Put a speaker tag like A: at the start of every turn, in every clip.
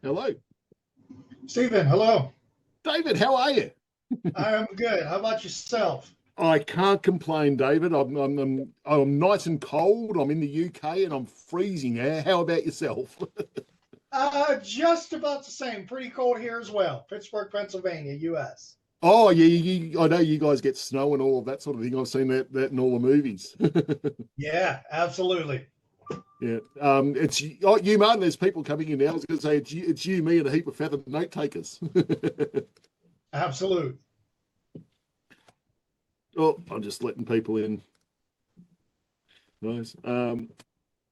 A: Hello.
B: Stephen, hello.
A: David, how are you?
B: I am good. How about yourself?
A: I can't complain, David. I'm nice and cold. I'm in the UK and I'm freezing. How about yourself?
B: Just about the same. Pretty cold here as well. Pittsburgh, Pennsylvania, U.S.
A: Oh, yeah, I know you guys get snow and all of that sort of thing. I've seen that in all the movies.
B: Yeah, absolutely.
A: Yeah, it's you, Martin. There's people coming in now. I was going to say it's you, me, and a heap of feathered note takers.
B: Absolute.
A: Oh, I'm just letting people in. Nice.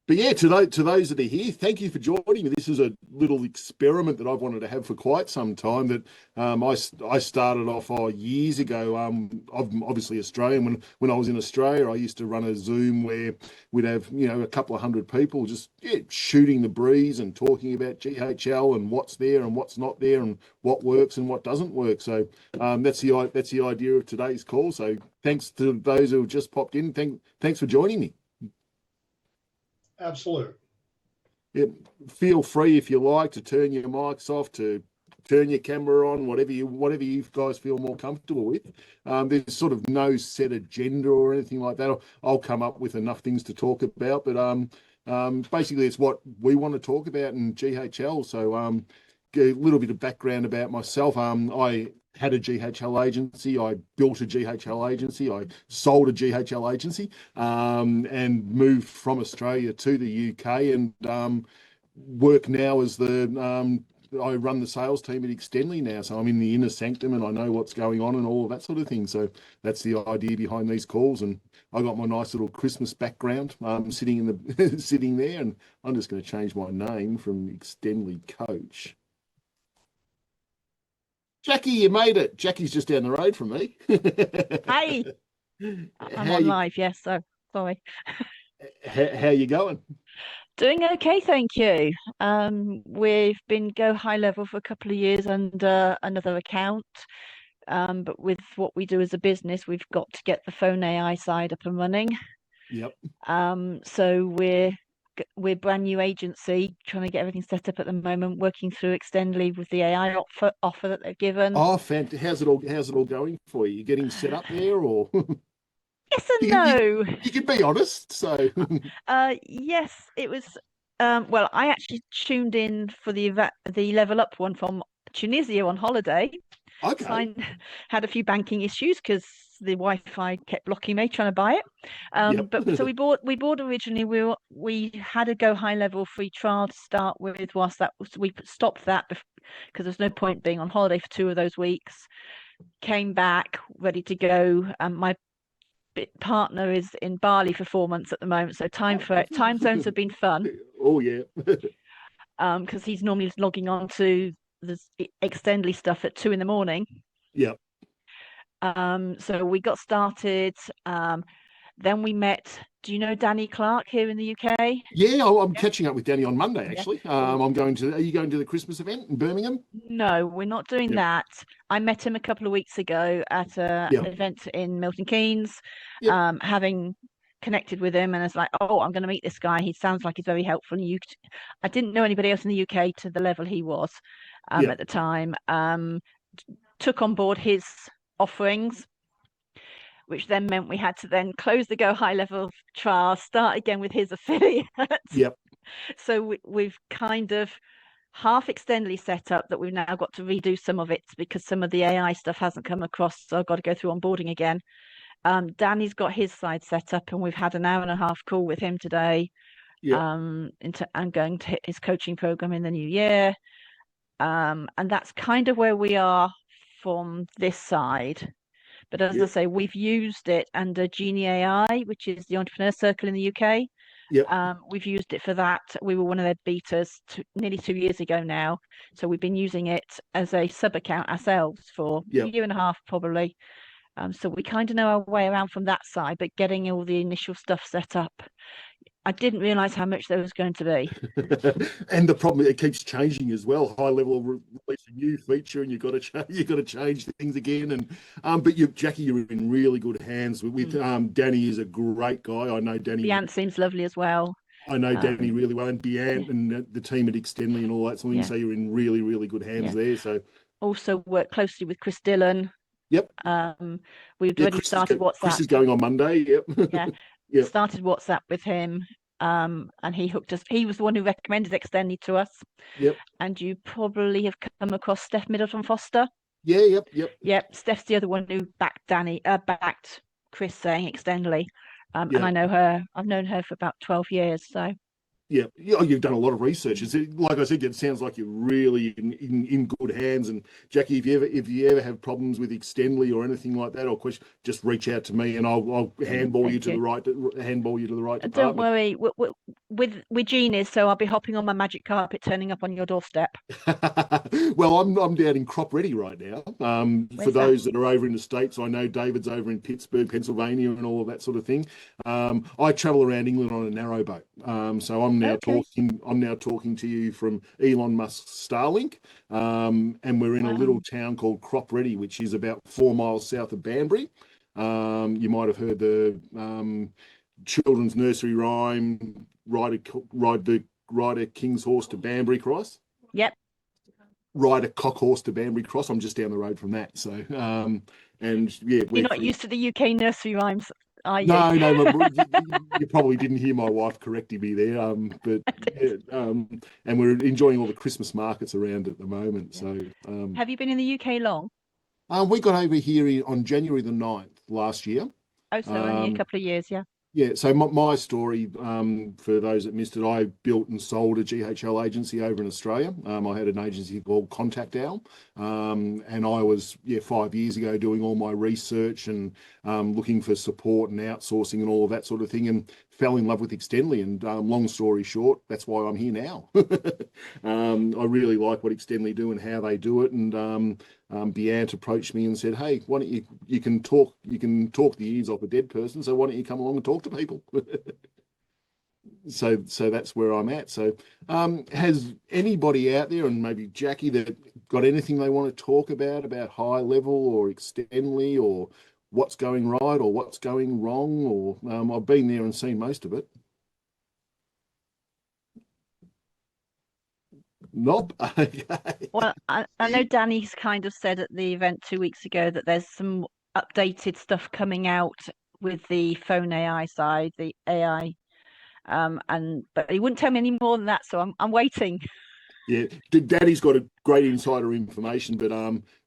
A: But yeah, to those that are here, thank you for joining me. This is a little experiment that I've wanted to have for quite some time. That I started off years ago. I'm obviously Australian. When I was in Australia, I used to run a Zoom where we'd have a couple of hundred people just shooting the breeze and talking about GHL and what's there and what's not there and what works and what doesn't work. So that's the idea of today's call. So thanks to those who have just popped in. Thanks for joining me.
B: Absolute.
A: Yeah, feel free if you like to turn your mics off, to turn your camera on, whatever you guys feel more comfortable with. There's sort of no set agenda or anything like that. I'll come up with enough things to talk about, but basically it's what we want to talk about in GHL. So a little bit of background about myself. I had a GHL agency. I built a GHL agency. I sold a GHL agency and moved from Australia to the UK and work now as I run the sales team at Extendly now. So I'm in the inner sanctum and I know what's going on and all of that sort of thing. So that's the idea behind these calls. And I got my nice little Christmas background sitting in the sitting there. And I'm just going to change my name from Extendly Coach. Jacqui, you made it. Jacqui's just down the road from me.
C: Hi, I'm on live. Yes, so sorry.
A: How you going?
C: Doing okay, thank you. We've been GoHighLevel for a couple of years under another account. But with what we do as a business, we've got to get the phone AI side up and running.
A: Yep.
C: So we're brand new agency, trying to get everything set up at the moment, working through Extendly with the AI offer that they've given.
A: Oh, fantastic. How's it all going for you? You getting set up there or
C: Yes and no.
A: You can be honest. So
C: yes, it was well, I actually tuned in for the Level Up one from Tunisia on holiday.
A: Okay.
C: So I had a few banking issues because the Wi-Fi kept blocking me trying to buy it.
A: Yep.
C: But so we bought originally. We had a GoHighLevel free trial to start with. Whilst we stopped that because there's no point being on holiday for 2 of those weeks. Came back ready to go. My partner is in Bali for 4 months at the moment, so time zones have been fun.
A: Oh yeah.
C: Because he's normally logging on to the Extendly stuff at 2 a.m.
A: Yep.
C: So we got started. Then we met. Do you know Danny Clark here in the UK?
A: Yeah, I'm catching up with Danny on Monday actually. Are you going to the Christmas event in Birmingham?
C: No, we're not doing that. I met him a couple of weeks ago at an event in Milton Keynes. Having connected with him and it's like, oh, I'm going to meet this guy. He sounds like he's very helpful. I didn't know anybody else in the UK to the level he was at the time. Took on board his offerings, which then meant we had to then close the GoHighLevel trial, start again with his affiliate.
A: Yep.
C: So we've kind of half Extendly set up that we've now got to redo some of it because some of the AI stuff hasn't come across. So I've got to go through onboarding again. Danny's got his side set up and we've had an hour and a half call with him today. I'm going to hit his coaching program in the new year. And that's kind of where we are from this side. But as I say, we've used it under Genie AI, which is the entrepreneur circle in the UK. We've used it for that. We were one of their betas nearly 2 years ago now. So we've been using it as a sub account ourselves for a year and a half, probably. So we kind of know our way around from that side, but getting all the initial stuff set up, I didn't realize how much there was going to be.
A: And the problem, it keeps changing as well. GoHighLevel release a new feature, and you've got to change things again. And but Jacqui, you're in really good hands with Danny. Is a great guy. I know Danny.
C: The ant seems lovely as well.
A: I know Danny really well, and Bian and the team at Extendly and all that sort of thing. So you're in really, really good hands there. So
C: also work closely with Chris Dillon.
A: Yep.
C: We've already started WhatsApp.
A: Chris is going on Monday. Yep.
C: Yeah.
A: Yep.
C: Started WhatsApp with him. And he hooked us. He was the one who recommended Extendly to us.
A: Yep.
C: And you probably have come across Steph Middleton Foster.
A: Yeah.
C: Yep. Steph's the other one who backed Chris saying Extendly. And I know her. I've known her for about 12 years. So.
A: Yeah, you've done a lot of research. Like I said, it sounds like you're really in good hands. And Jacqui, if you ever have problems with Extendly or anything like that, or question, just reach out to me, and I'll handball you to the right department.
C: Don't worry, we're genius, so I'll be hopping on my magic carpet, turning up on your doorstep.
A: Well, I'm down in Crop Ready right now. For those that are over in the States, I know David's over in Pittsburgh, Pennsylvania, and all of that sort of thing. I travel around England on a narrowboat, so I'm now talking to you from Elon Musk's Starlink, and we're in a little town called Crop Ready, which is about 4 miles south of Banbury. You might have heard the children's nursery rhyme, ride a king's horse to Banbury Cross.
C: Yep.
A: Ride a cock horse to Banbury Cross. I'm just down the road from that. So, and yeah,
C: you're not used to the UK nursery rhymes.
A: No, you probably didn't hear my wife correcting me there. But and we're enjoying all the Christmas markets around at the moment. So,
C: have you been in the UK long?
A: We got over here on January the 9th last year.
C: Oh, so only a couple of years, yeah.
A: Yeah, so my story, for those that missed it, I built and sold a GHL agency over in Australia. I had an agency called Contact Owl, and I was 5 years ago doing all my research and looking for support and outsourcing and all of that sort of thing, and fell in love with Extendly. And long story short, that's why I'm here now. I really like what Extendly do and how they do it. And Biant approached me and said, "Hey, why don't you can talk the ears off a dead person, so why don't you come along and talk to people?" So that's where I'm at. So has anybody out there, and maybe Jacqui, that got anything they want to talk about high level or Extendly, or what's going right or what's going wrong? Or I've been there and seen most of it. Nope. Okay.
C: Well, I know Danny's kind of said at the event 2 weeks ago that there's some updated stuff coming out with the phone AI side, the AI, but he wouldn't tell me any more than that, so I'm waiting.
A: Yeah, Daddy's got a great insider information, but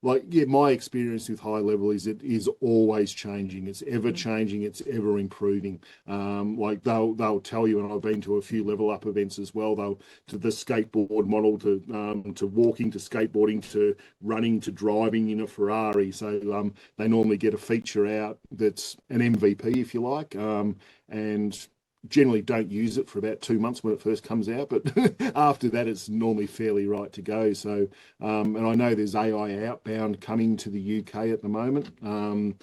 A: my experience with high level is it is always changing. It's ever changing. It's ever improving. They'll tell you, and I've been to a few level up events as well. They'll to the skateboard model, to walking, to skateboarding, to running, to driving in a Ferrari. So they normally get a feature out that's an MVP, if you like, and generally don't use it for about 2 months when it first comes out, but after that it's normally fairly right to go. So and I know there's AI outbound coming to the UK at the moment, and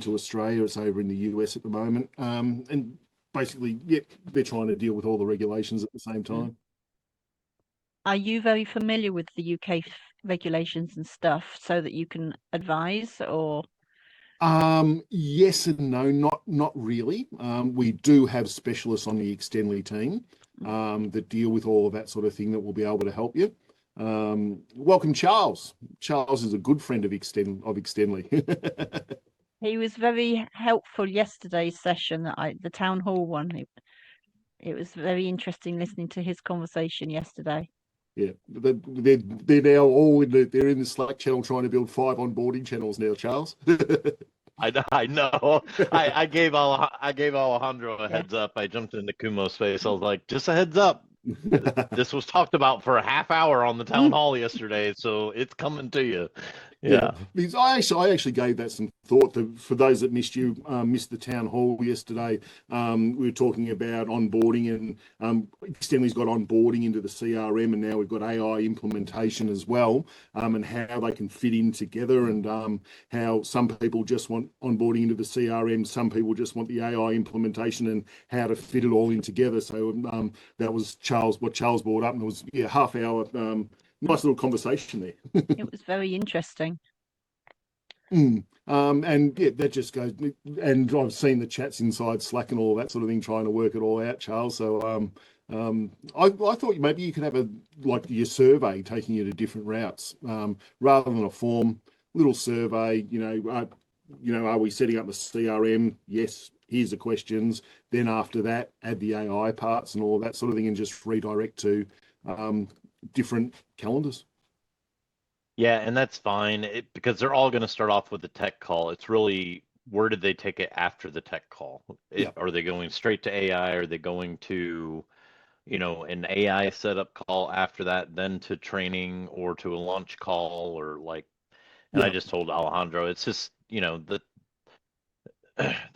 A: to Australia. It's over in the US at the moment, and basically they're trying to deal with all the regulations at the same time.
C: Are you very familiar with the UK regulations and stuff so that you can advise? Or
A: yes and no, not really. We do have specialists on the Extendly team that deal with all of that sort of thing that will be able to help you. Welcome, Charles. Charles is a good friend of Extendly.
C: He was very helpful yesterday's session, the town hall one. It was very interesting listening to his conversation yesterday.
A: Yeah, they're now all they're in the Slack channel trying to build 5 onboarding channels now, Charles.
D: I know. I gave Alejandro a heads up. I jumped into Kumo's space. I was like, just a heads up. This was talked about for a half hour on the town hall yesterday, so it's coming to you. Yeah.
A: Because I actually gave that some thought. For those that missed the town hall yesterday, we were talking about onboarding, and Extendly's got onboarding into the CRM, and now we've got AI implementation as well, and how they can fit in together, and how some people just want onboarding into the CRM, some people just want the AI implementation, and how to fit it all in together. So that was what Charles brought up, and it was half hour. Nice little conversation there.
C: It was very interesting.
A: And that just goes, and I've seen the chats inside Slack and all that sort of thing, trying to work it all out, Charles. So I thought maybe you could have like your survey taking you to different routes, rather than a form, little survey. Are we setting up a CRM? Yes. Here's the questions. Then after that, add the AI parts and all that sort of thing, and just redirect to different calendars.
D: Yeah, and that's fine because they're all going to start off with a tech call. It's really where did they take it after the tech call?
A: Yeah.
D: Are they going straight to AI? Are they going to, an AI setup call after that, then to training or to a launch call or like, and I
A: Yeah.
D: just told Alejandro, it's just, the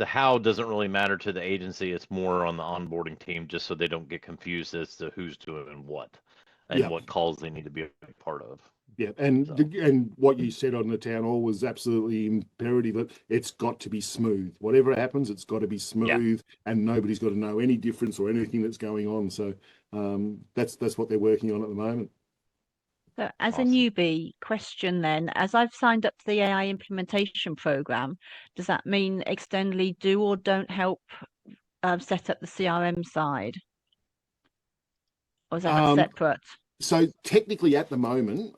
D: how doesn't really matter to the agency. It's more on the onboarding team just so they don't get confused as to who's doing what and
A: Yeah.
D: what calls they need to be a part of.
A: Yeah, and
D: So.
A: and what you said on the town hall was absolutely imperative. That it's got to be smooth. Whatever happens, it's got to be
D: Yeah.
A: smooth, and nobody's got to know any difference or anything that's going on. So that's what they're working on at the moment.
C: So as a
D: Awesome.
C: newbie, question then, as I've signed up to the AI implementation program, does that mean Extendly do or don't help set up the CRM side? Or is that separate?
A: So technically at the moment,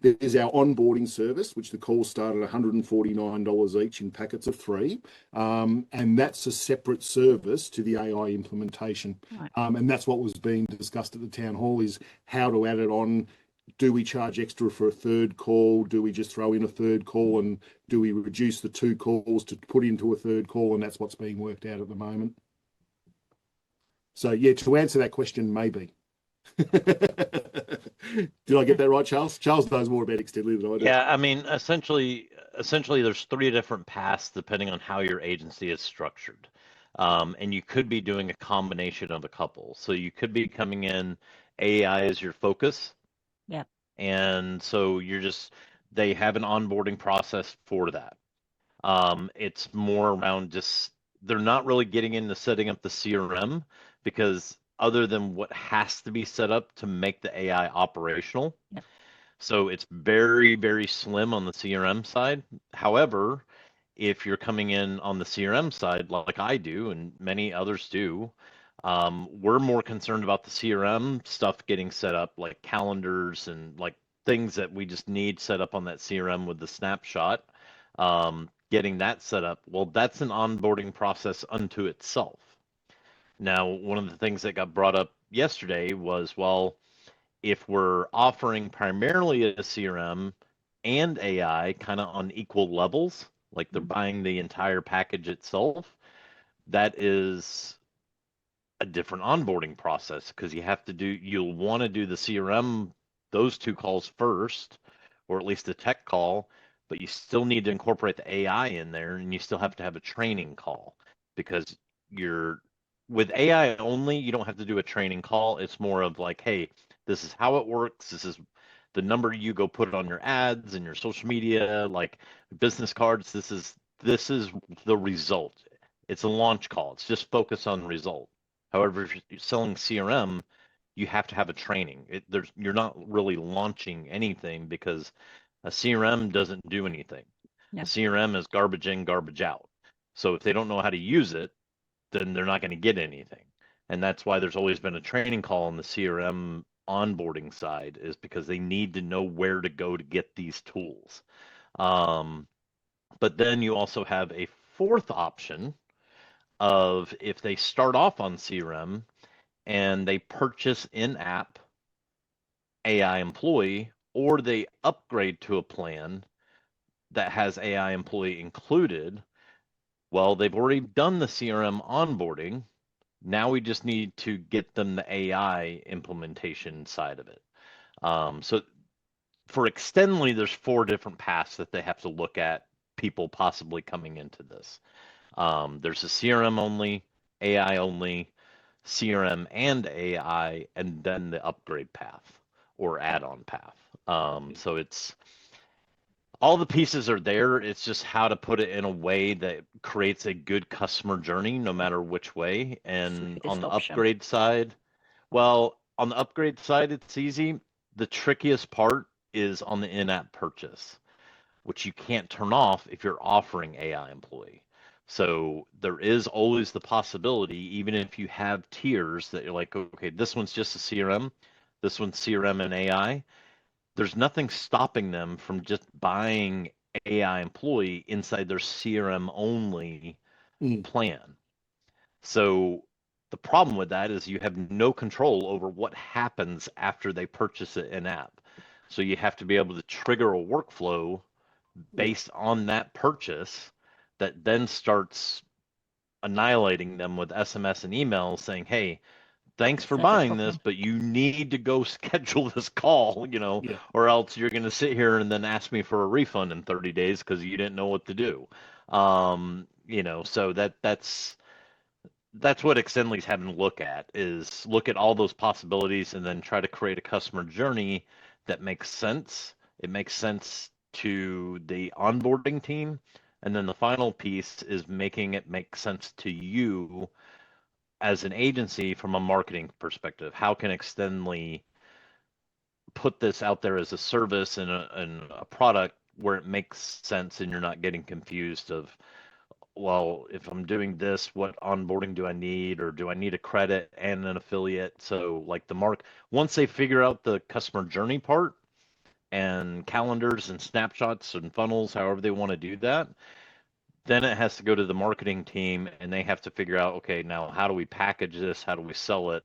A: there's our onboarding service, which the calls start at $149 each in packets of 3. And that's a separate service to the AI implementation.
C: Right.
A: And that's what was being discussed at the town hall, is how to add it on. Do we charge extra for a third call? Do we just throw in a third call? And do we reduce the 2 calls to put into a third call? And that's what's being worked out at the moment. So yeah, to answer that question, maybe. Did I get that right, Charles? Charles knows more about Extendly than I do.
D: Yeah, I mean, essentially, there's 3 different paths depending on how your agency is structured. And you could be doing a combination of a couple. So you could be coming in, AI is your focus.
C: Yeah.
D: And so they have an onboarding process for that. It's more around just, they're not really getting into setting up the CRM because other than what has to be set up to make the AI operational.
C: Yep.
D: So it's very, very slim on the CRM side. However, if you're coming in on the CRM side, like I do and many others do, we're more concerned about the CRM stuff getting set up, like calendars and like things that we just need set up on that CRM with the snapshot. Getting that set up, well, that's an onboarding process unto itself. Now, one of the things that got brought up yesterday was, well, if we're offering primarily a CRM and AI kind of on equal levels, like they're buying the entire package itself, that is a different onboarding process because you'll want to do the CRM, those 2 calls first, or at least a tech call, but you still need to incorporate the AI in there and you still have to have a training call because with AI only, you don't have to do a training call. It's more of like, hey, this is how it works. This is the number you go put it on your ads and your social media, like business cards. This is the result. It's a launch call. It's just focus on result. However, if you're selling CRM, you have to have a training. You're not really launching anything because a CRM doesn't do anything.
C: Yeah.
D: A CRM is garbage in, garbage out. So if they don't know how to use it, then they're not going to get anything. And that's why there's always been a training call on the CRM onboarding side, is because they need to know where to go to get these tools. But then you also have a 4th option of if they start off on CRM and they purchase in-app AI employee, or they upgrade to a plan that has AI employee included. Well, they've already done the CRM onboarding. Now we just need to get them the AI implementation side of it. So for Extendly, there's 4 different paths that they have to look at people possibly coming into this. There's a CRM only, AI only, CRM and AI, and then the upgrade path or add-on path. So it's all the pieces are there. It's just how to put it in a way that creates a good customer journey, no matter which way. And on the upgrade side, it's easy. The trickiest part is on the in-app purchase, which you can't turn off if you're offering AI employee. So there is always the possibility, even if you have tiers that you're like, okay, this one's just a CRM, this one's CRM and AI. There's nothing stopping them from just buying AI employee inside their CRM only plan. So the problem with that is you have no control over what happens after they purchase it in app. So you have to be able to trigger a workflow based on that purchase that then starts annihilating them with SMS and emails saying, hey, thanks for buying this, but you need to go schedule this call, or else you're going to sit here and then ask me for a refund in 30 days because you didn't know what to do. So that's what Extendly's having to look at all those possibilities and then try to create a customer journey that makes sense. It makes sense to the onboarding team. And then the final piece is making it make sense to you as an agency from a marketing perspective. How can Extendly put this out there as a service and a product where it makes sense and you're not getting confused of, well, if I'm doing this, what onboarding do I need, or do I need a credit and an affiliate? So like once they figure out the customer journey part and calendars and snapshots and funnels, however they want to do that, then it has to go to the marketing team and they have to figure out, okay, now how do we package this? How do we sell it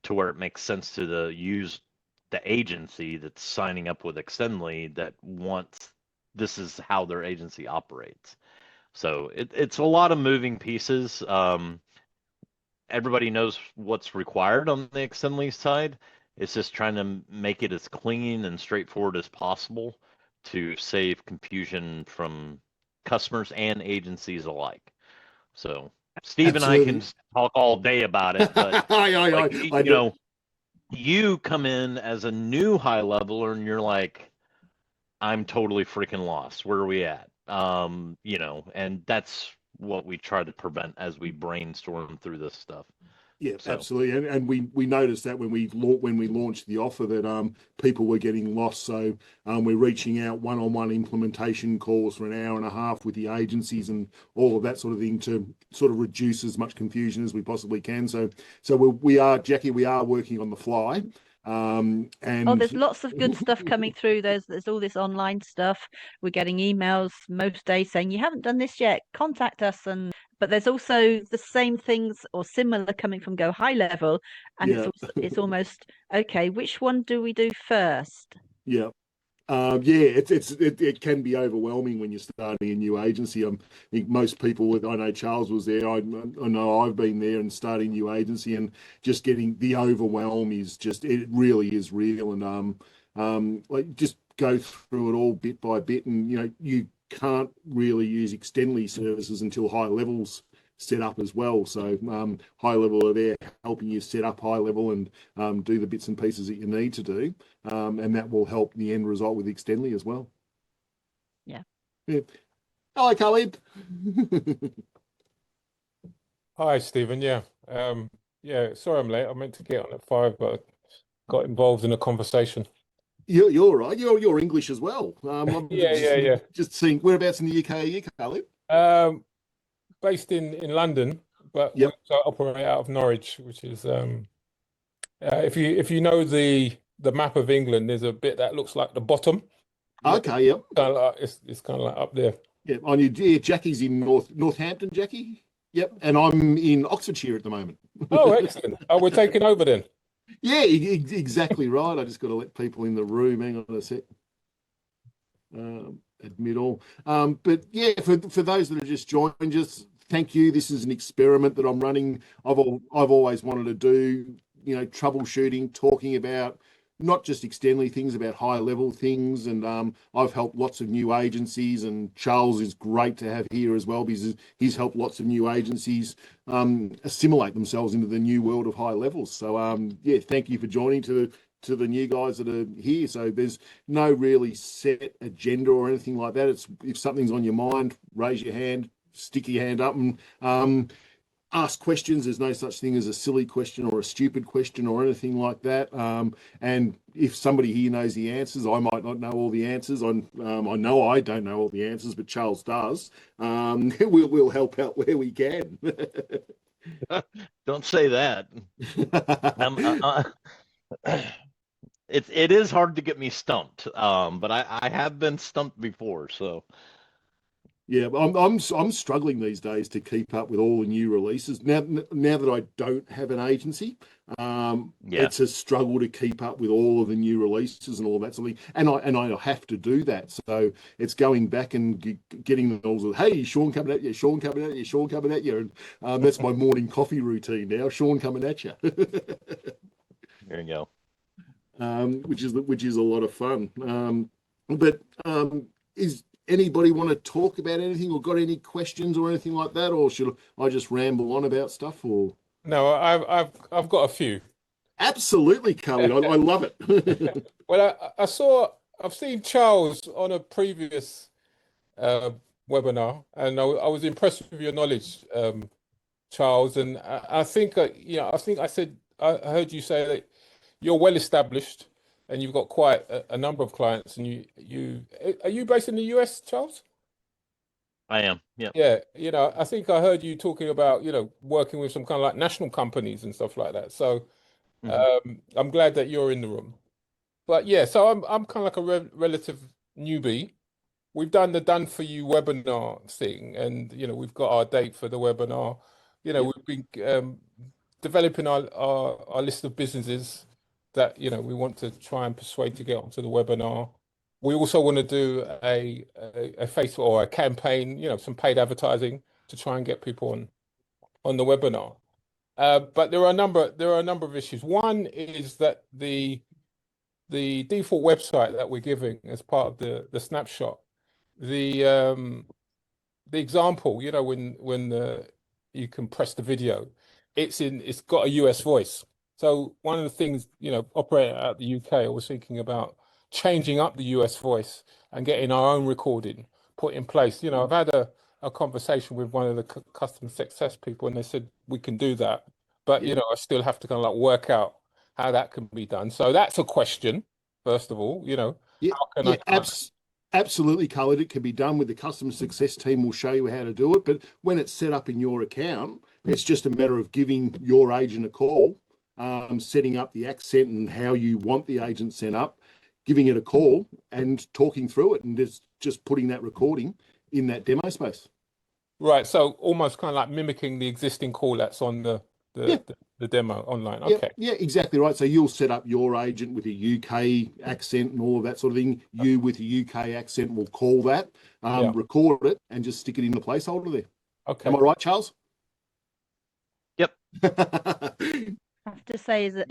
D: to where it makes sense to the agency that's signing up with Extendly that wants, this is how their agency operates. So it's a lot of moving pieces. Everybody knows what's required on the Extendly side. It's just trying to make it as clean and straightforward as possible to save confusion from customers and agencies alike. So Steve and I can talk all day about it, but you come in as a new high leveler and you're like, I'm totally freaking lost. Where are we at? And that's what we try to prevent as we brainstorm through this stuff.
A: Yeah, so. Absolutely. And we noticed that when we launched the offer that people were getting lost. So we're reaching out one-on-one implementation calls for an hour and a half with the agencies and all of that sort of thing to sort of reduce as much confusion as we possibly can. So we are, Jacqui, we are working on the fly. And
C: there's lots of good stuff coming through. There's all this online stuff. We're getting emails most days saying you haven't done this yet, contact us. But there's also the same things or similar coming from GoHighLevel, and it's almost okay, which one do we do first?
A: It can be overwhelming when you're starting a new agency. I think most people I know Charles was there. I know I've been there and starting a new agency, and just getting the overwhelm is it really is real. And like just go through it all bit by bit, and you can't really use Extendly services until high levels set up as well. So high level are there helping you set up high level and do the bits and pieces that you need to do. And that will help the end result with Extendly as well.
C: Yeah.
A: Hello, Khalid.
E: Hi, Stephen. Yeah. Sorry I'm late. I meant to get on at 5, but I got involved in a conversation.
A: You're all right. You're English as well.
E: Yeah.
A: Just seeing whereabouts in the UK are you, Khalid?
E: Based in London, but we also operate out of Norwich, which is if you know the map of England, there's a bit that looks like the bottom.
A: Okay, yep.
E: It's kind of like up there.
A: Yeah, Jacqui's in Northampton, Jacqui. Yep, and I'm in Oxfordshire at the moment.
E: Oh, excellent. Oh, we're taking over then.
A: Yeah, exactly right. I just got to let people in the room. Hang on a sec. Admit all. But yeah, for those that have just joined us, thank you. This is an experiment that I'm running. I've always wanted to do, troubleshooting, talking about not just Extendly things, about high level things. And I've helped lots of new agencies, and Charles is great to have here as well because he's helped lots of new agencies assimilate themselves into the new world of high levels. So thank you for joining to the new guys that are here. So there's no really set agenda or anything like that. It's if something's on your mind, raise your hand, stick your hand up, and ask questions. There's no such thing as a silly question or a stupid question or anything like that. And if somebody here knows the answers, I might not know all the answers. I know I don't know all the answers, but Charles does. We'll help out where we can.
D: Don't say that. It is hard to get me stumped, but I have been stumped before, so.
A: Yeah, I'm struggling these days to keep up with all the new releases. Now that I don't have an agency, it's a struggle to keep up with all of the new releases and all that sort of thing. And I have to do that. So it's going back and getting them all. Hey, Sean coming at you, Sean coming at you, Sean coming at you. And that's my morning coffee routine now. Sean coming at you.
D: There you
A: go. Which is a lot of fun. Is anybody want to talk about anything or got any questions or anything like that, or should I just ramble on about stuff? Or
E: no, I've got a few.
A: Absolutely, Khalid. I love it.
E: Well, I've seen Charles on a previous webinar, and I was impressed with your knowledge, Charles. And I think I heard you say that you're well established. And you've got quite a number of clients. And are you based in the US, Charles?
D: I am. Yeah.
E: Yeah. I think I heard you talking about, working with some kind of like national companies and stuff like that. So I'm glad that you're in the room. But yeah, so I'm kind of like a relative newbie. We've done the Done For You webinar thing, and we've got our date for the webinar. We've been developing our list of businesses that we want to try and persuade to get onto the webinar. We also want to do a Facebook or a campaign, some paid advertising to try and get people on the webinar. But there are a number of issues. One is that the default website that we're giving as part of the snapshot, the example, when you can press the video, it's got a US voice. So one of the things, operating out of the UK, I was thinking about changing up the US voice and getting our own recording put in place. I've had a conversation with one of the customer success people, and they said we can do that, but I still have to kind of like work out how that can be done. So that's a question, first of all. How can I?
A: Absolutely, Khalid. It can be done with the customer success team. Will show you how to do it. But when it's set up in your account, it's just a matter of giving your agent a call. Setting up the accent and how you want the agent set up, giving it a call and talking through it, and just putting that recording in that demo space.
E: Right. So almost kind of like mimicking the existing call that's on the demo online. Okay.
A: Yeah, exactly right. So you'll set up your agent with a UK accent and all of that sort of thing. You with a UK accent will call that, record it, and just stick it in the placeholder there.
E: Okay.
A: Am I right, Charles?
D: Yep.
C: I have to say is that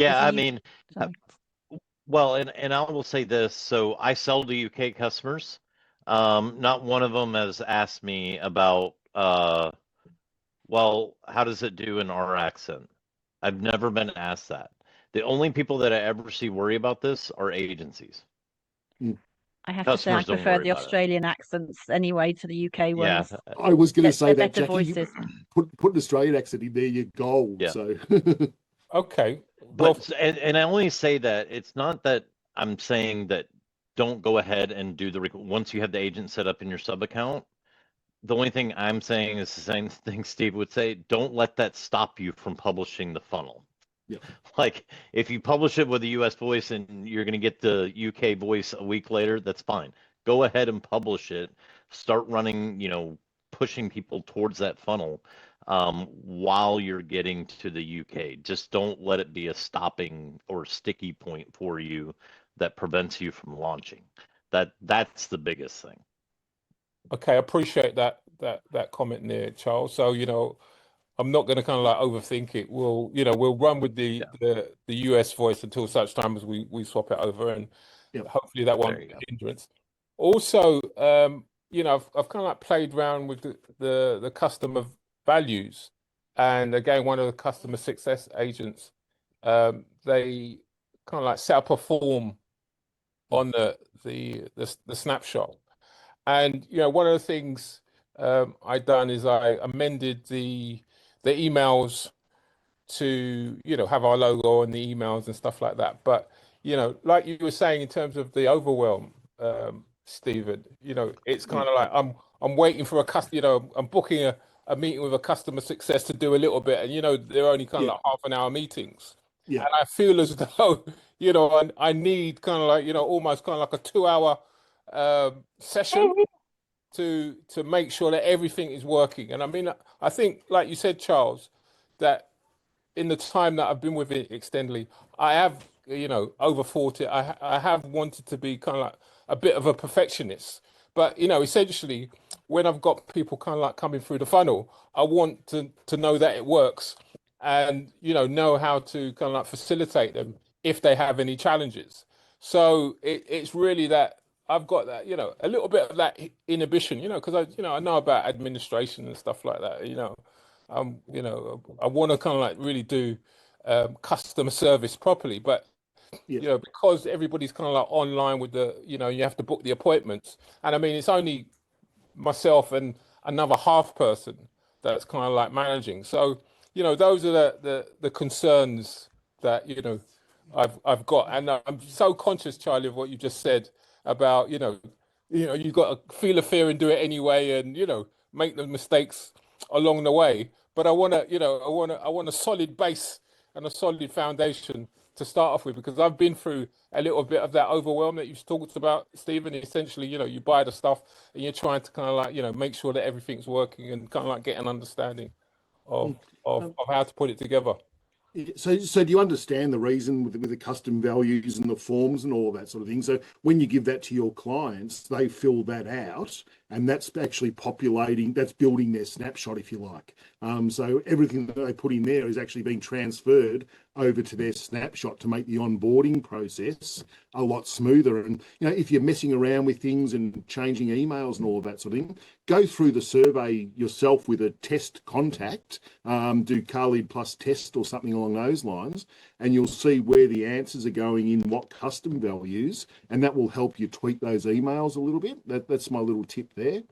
D: well, and I will say this. So I sell to UK customers. Not one of them has asked me about well, how does it do in our accent? I've never been asked that. The only people that I ever see worry about this are agencies.
C: I have to say I prefer the Australian accents anyway to the UK ones.
D: Yeah,
A: I was going to say that,
C: better
A: Jacqui.
C: voices.
A: Put an Australian accent in there, you're gold.
D: Yeah.
A: So
E: Okay.
D: But and I only say that it's not that I'm saying that don't go ahead and do once you have the agent set up in your sub account. The only thing I'm saying is the same thing Steve would say. Don't let that stop you from publishing the funnel.
A: Yeah.
D: Like if you publish it with a US voice and you're going to get the UK voice a week later, that's fine. Go ahead and publish it. Start running, pushing people towards that funnel while you're getting to the UK. Just don't let it be a stopping or sticky point for you that prevents you from launching. That's the biggest thing.
E: Okay, I appreciate that comment there, Charles. So, I'm not going to kind of like overthink it. We'll run with the US voice until such time as we swap it over, and hopefully that won't be a hindrance. Also, I've kind of like played around with the customer values, and again, one of the customer success agents, they kind of like set up a form on the snapshot. And one of the things I done is I amended the the emails to, have our logo on the emails and stuff like that. But, like you were saying in terms of the overwhelm, Stephen, it's kind of like I'm waiting for a customer, I'm booking a meeting with a customer success to do a little bit, and they're only kind of like half an hour meetings.
A: Yeah.
E: And I feel as though, I need kind of like, almost kind of like a 2 hour session to make sure that everything is working. And I mean, I think, like you said, Charles, that in the time that I've been with Extendly, I have, over 40, I have wanted to be kind of like a bit of a perfectionist. But, essentially, when I've got people kind of like coming through the funnel, I want to know that it works and, know how to kind of like facilitate them if they have any challenges. So it's really that I've got that, a little bit of that inhibition, because I know about administration and stuff like that, I want to kind of like really do customer service properly, but because everybody's kind of like online with you have to book the appointments, and I mean it's only myself and another half person that's kind of like managing. So those are the concerns that I've got, and I'm so conscious, Charlie, of what you just said about you've got to feel a fear and do it anyway, and make the mistakes along the way. But I want to, I want a solid base and a solid foundation to start off with, because I've been through a little bit of that overwhelm that you've talked about, Stephen. Essentially, you buy the stuff and you're trying to kind of like, make sure that everything's working and kind of like get an understanding of how to put it together.
A: So do you understand the reason with the custom values and the forms and all that sort of thing? So when you give that to your clients, they fill that out, and that's actually that's building their snapshot, if you like. So everything that they put in there is actually being transferred over to their snapshot to make the onboarding process a lot smoother. And if you're messing around with things and changing emails and all of that sort of thing, go through the survey yourself with a test contact, do Khalid plus test or something along those lines, and you'll see where the answers are going in what custom values, and that will help you tweak those emails a little bit. That's my little tip there.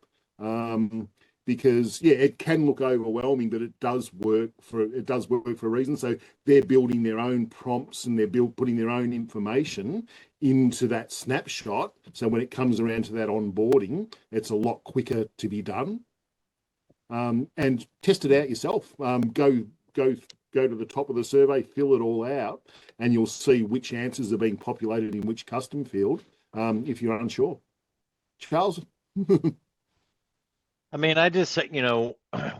A: Because it can look overwhelming, but it does work for a reason. So they're building their own prompts and they're putting their own information into that snapshot. So when it comes around to that onboarding, it's a lot quicker to be done. And test it out yourself. Go to the top of the survey, fill it all out, and you'll see which answers are being populated in which custom field. If you're unsure, Charles.
D: I mean, I just,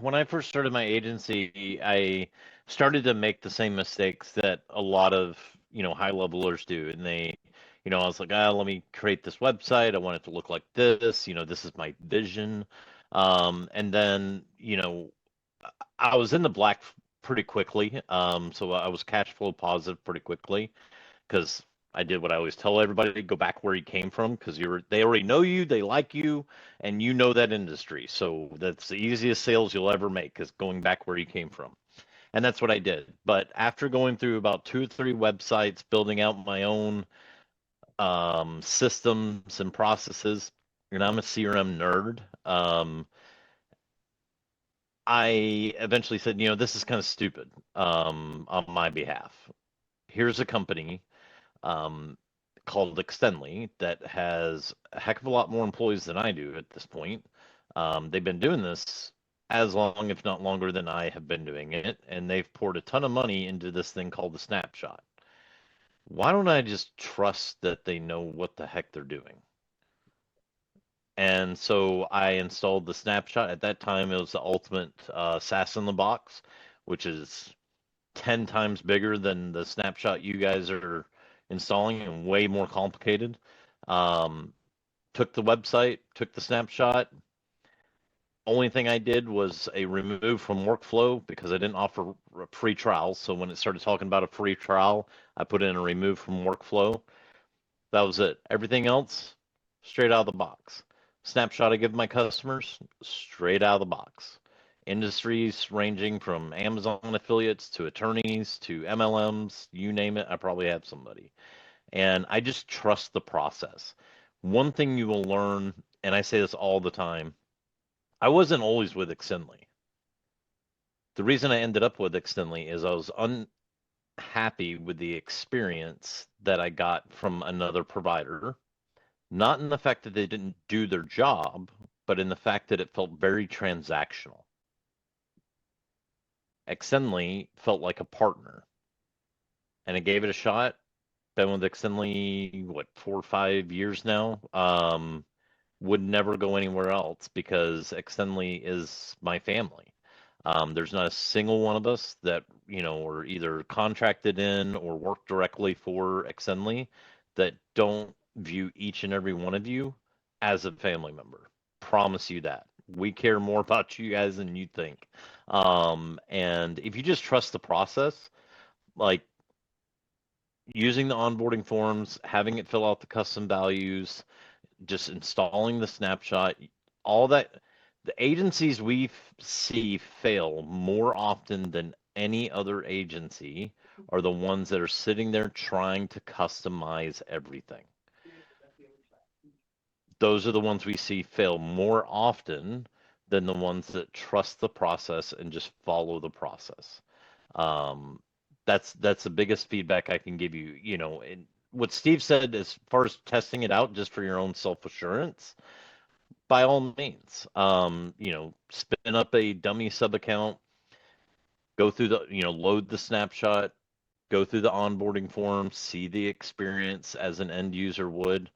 D: when I first started my agency, I started to make the same mistakes that a lot of, high levelers do. And I was like, let me create this website. I want it to look like this, this is my vision. And then, I was in the black pretty quickly. So I was cash flow positive pretty quickly because I did what I always tell everybody: go back where you came from, because they already know you, they like you, and you know that industry. So that's the easiest sales you'll ever make, is going back where you came from. And that's what I did. But after going through about 2 or 3 websites, building out my own systems and processes, and I'm a CRM nerd, I eventually said, this is kind of stupid on my behalf. Here's a company called Extendly that has a heck of a lot more employees than I do at this point. They've been doing this as long, if not longer, than I have been doing it, and they've poured a ton of money into this thing called the snapshot. Why don't I just trust that they know what the heck they're doing? And so I installed the snapshot. At that time, it was the ultimate SaaS in the box, which is 10 times bigger than the snapshot you guys are installing and way more complicated. Took the website, took the snapshot. Only thing I did was a remove from workflow, because I didn't offer a free trial. So when it started talking about a free trial, I put in a remove from workflow. That was it. Everything else, straight out of the box. Snapshot I give my customers, straight out of the box. Industries ranging from Amazon affiliates to attorneys to MLMs, you name it, I probably have somebody. And I just trust the process. One thing you will learn, and I say this all the time, I wasn't always with Extendly. the reason I ended up with Extendly is I was unhappy with the experience that I got from another provider, not in the fact that they didn't do their job, but in the fact that it felt very transactional. Extendly felt like a partner, and I gave it a shot. Been with Extendly, what, 4 or 5 years now. Would never go anywhere else because Extendly is my family. There's not a single one of us that, are either contracted in or work directly for Extendly that don't view each and every one of you as a family member. Promise you that. We care more about you guys than you think. And if you just trust the process, like using the onboarding forms, having it fill out the custom values, just installing the snapshot, all that, the agencies we see fail more often than any other agency are the ones that are sitting there trying to customize everything. Those are the ones we see fail more often than the ones that trust the process and just follow the process. That's the biggest feedback I can give you. And what Steve said as far as testing it out just for your own self-assurance, by all means, spin up a dummy sub account, go through load the snapshot, go through the onboarding form, see the experience as an end user would,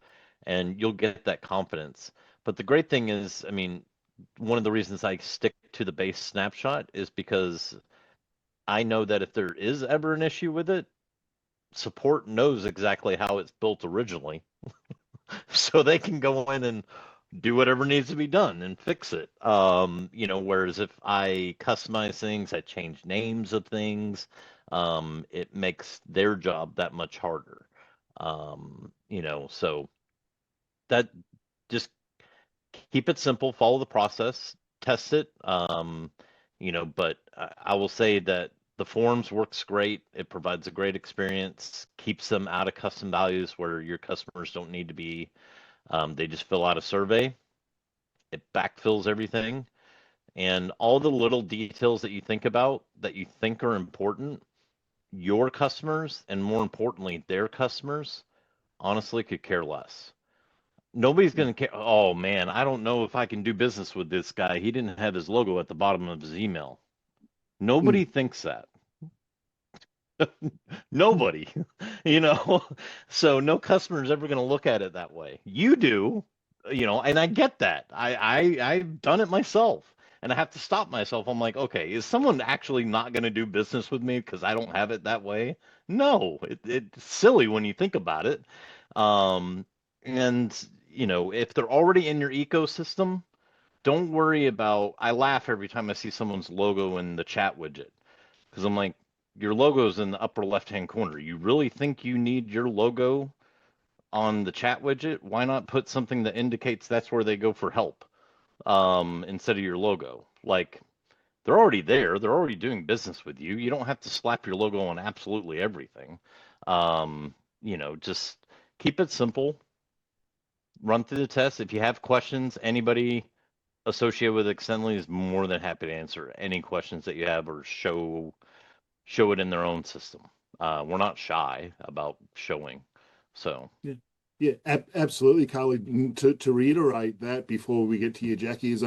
D: and you'll get that confidence. But the great thing is, one of the reasons I stick to the base snapshot is because I know that if there is ever an issue with it, support knows exactly how it's built originally. So they can go in and do whatever needs to be done and fix it. Whereas if I customize things, I change names of things, it makes their job that much harder. So that, just keep it simple, follow the process, test it. But I will say that the forms works great. It provides a great experience, keeps them out of custom values where your customers don't need to be. They just fill out a survey. It backfills everything. And all the little details that you think about that you think are important, your customers, and more importantly, their customers, honestly could care less. Nobody's going to care. Oh man, I don't know if I can do business with this guy. He didn't have his logo at the bottom of his email. Nobody thinks that. Nobody, so no customer is ever going to look at it that way. You do, and I get that. I've done it myself, and I have to stop myself. I'm like, okay, is someone actually not going to do business with me because I don't have it that way? No, it's silly when you think about it. And if they're already in your ecosystem, don't worry about. I laugh every time I see someone's logo in the chat widget because I'm like, your logo's in the upper left-hand corner. You really think you need your logo on the chat widget? Why not put something that indicates that's where they go for help, instead of your logo? Like, they're already there. They're already doing business with you. You don't have to slap your logo on absolutely everything. Just keep it simple. Run through the test. If you have questions, anybody associated with Extendly is more than happy to answer any questions that you have or show it in their own system. We're not shy about showing. So
A: yeah, absolutely, Khalid. To reiterate that before we get to you, Jacqui, is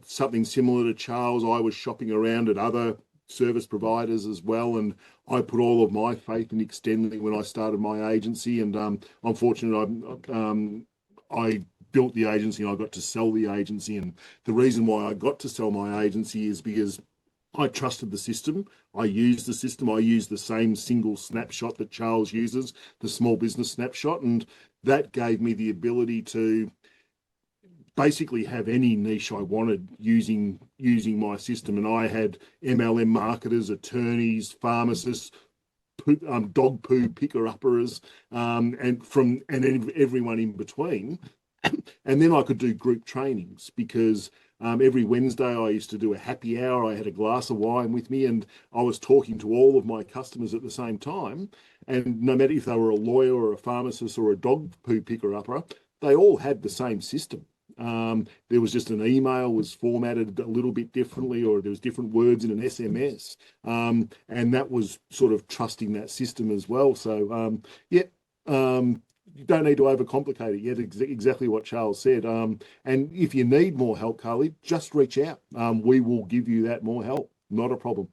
A: something similar to Charles. I was shopping around at other service providers as well, and I put all of my faith in Extendly when I started my agency. And I'm fortunate I built the agency and I got to sell the agency. And the reason why I got to sell my agency is because I trusted the system. I used the system. I used the same single snapshot that Charles uses, the small business snapshot. And that gave me the ability to basically have any niche I wanted using my system. And I had MLM marketers, attorneys, pharmacists, dog poo picker-uppers, and everyone in between. And then I could do group trainings because every Wednesday I used to do a happy hour. I had a glass of wine with me and I was talking to all of my customers at the same time. And no matter if they were a lawyer or a pharmacist or a dog poo picker-upper, they all had the same system. There was just an email was formatted a little bit differently, or there was different words in an SMS. And that was sort of trusting that system as well. So, you don't need to overcomplicate it yet. Exactly what Charles said. And if you need more help, Khalid, just reach out. We will give you that more help. Not a problem.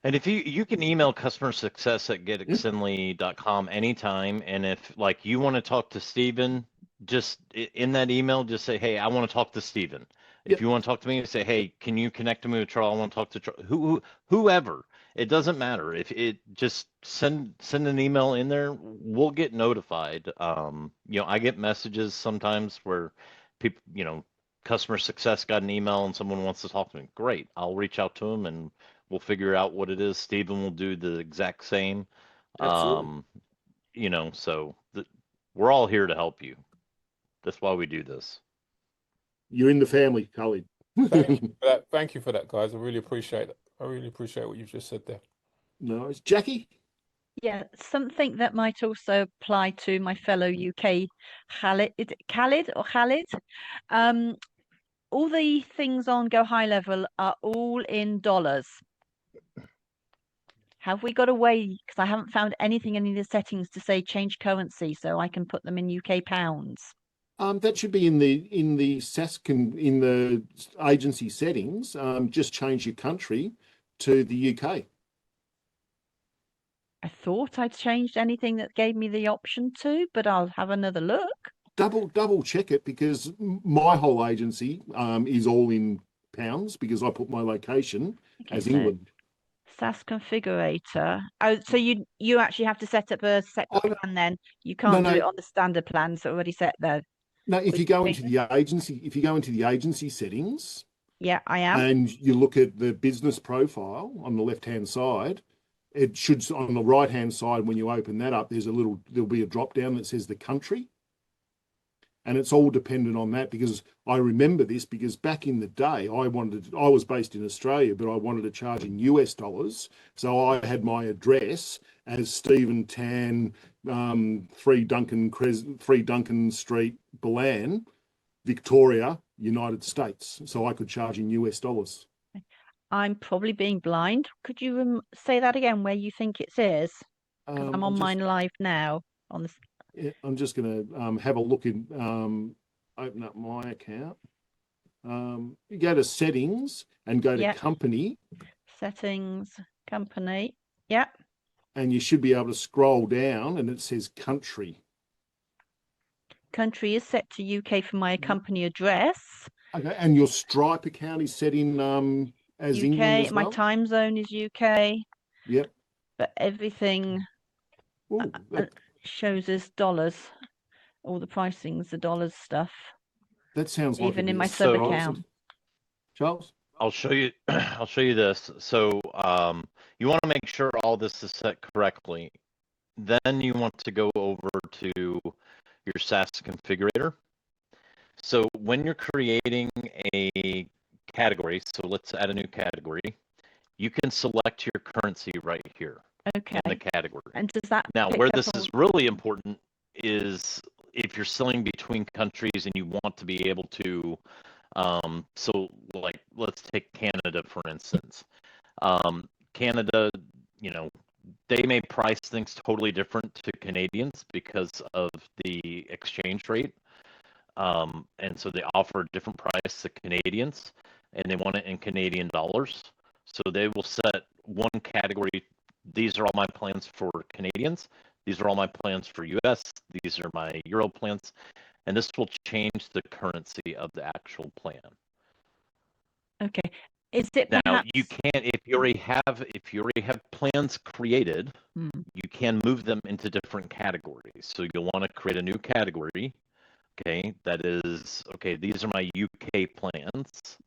D: And if you can email customer success at getextendly.com anytime. And if like you want to talk to Steven, just in that email, just say, hey, I want to talk to Steven. If you want to talk to me, say, hey, can you connect me with Charles? I want to talk to Charles. Whoever. It doesn't matter. If it just send an email in there, we'll get notified. I get messages sometimes where people, customer success got an email and someone wants to talk to me. Great. I'll reach out to them and we'll figure out what it is. Steven will do the exact same.
A: Absolutely.
D: We're all here to help you. That's why we do this.
A: You're in the family, Khalid.
E: Thank you for that, guys. I really appreciate it. I really appreciate what you've just said there.
A: No, it's Jacqui.
C: Yeah, something that might also apply to my fellow UK Khalid, is it Khalid or Khalid? All the things on GoHighLevel are all in dollars. Have we got a way? Because I haven't found anything in the settings to say change currency, so I can put them in UK pounds.
A: That should be in the in the agency settings. Just change your country to the UK.
C: I thought I'd changed anything that gave me the option to, but I'll have another look.
A: Double check it, because my whole agency is all in pounds because I put my location as England.
C: SaaS configurator. Oh, so you actually have to set up a separate plan then. You can't do it on the standard plans that are already set there.
A: No, if you go into the agency settings,
C: yeah, I am.
A: And you look at the business profile on the left-hand side, it should, on the right-hand side, when you open that up, there'll be a drop down that says the country. And it's all dependent on that, because I remember this because back in the day, I was based in Australia, but I wanted to charge in US dollars. So I had my address as Steven Tann, 3 Duncan Street, Balan, Victoria, United States. So I could charge in US dollars.
C: I'm probably being blind. Could you say that again, where you think it is? Because I'm on mine live now on this.
A: I'm just going to have a look in, open up my account. You go to settings and go to company.
C: Settings, company. Yeah.
A: And you should be able to scroll down and it says country.
C: Country is set to UK for my company address.
A: Okay. And your Stripe account is set in as
C: UK,
A: England as well?
C: My time zone is UK.
A: Yep.
C: But everything shows as dollars. All the pricing's the dollars stuff.
A: That sounds like
C: even in my sub account.
A: Charles?
D: I'll show you this. So you want to make sure all this is set correctly. Then you want to go over to your SaaS configurator. So when you're creating a category, so let's add a new category, you can select your currency right here in the category.
C: And does that
D: now where this is really important is if you're selling between countries and you want to be able to, so like let's take Canada for instance. Canada, they may price things totally different to Canadians because of the exchange rate. And so they offer a different price to Canadians and they want it in Canadian dollars. So they will set one category. These are all my plans for Canadians. These are all my plans for US. These are my Euro plans. And this will change the currency of the actual plan.
C: Okay. Is it
D: now you can't, if you already have plans created, you can move them into different categories. So you'll want to create a new category. Okay, that is, okay, these are my UK plans.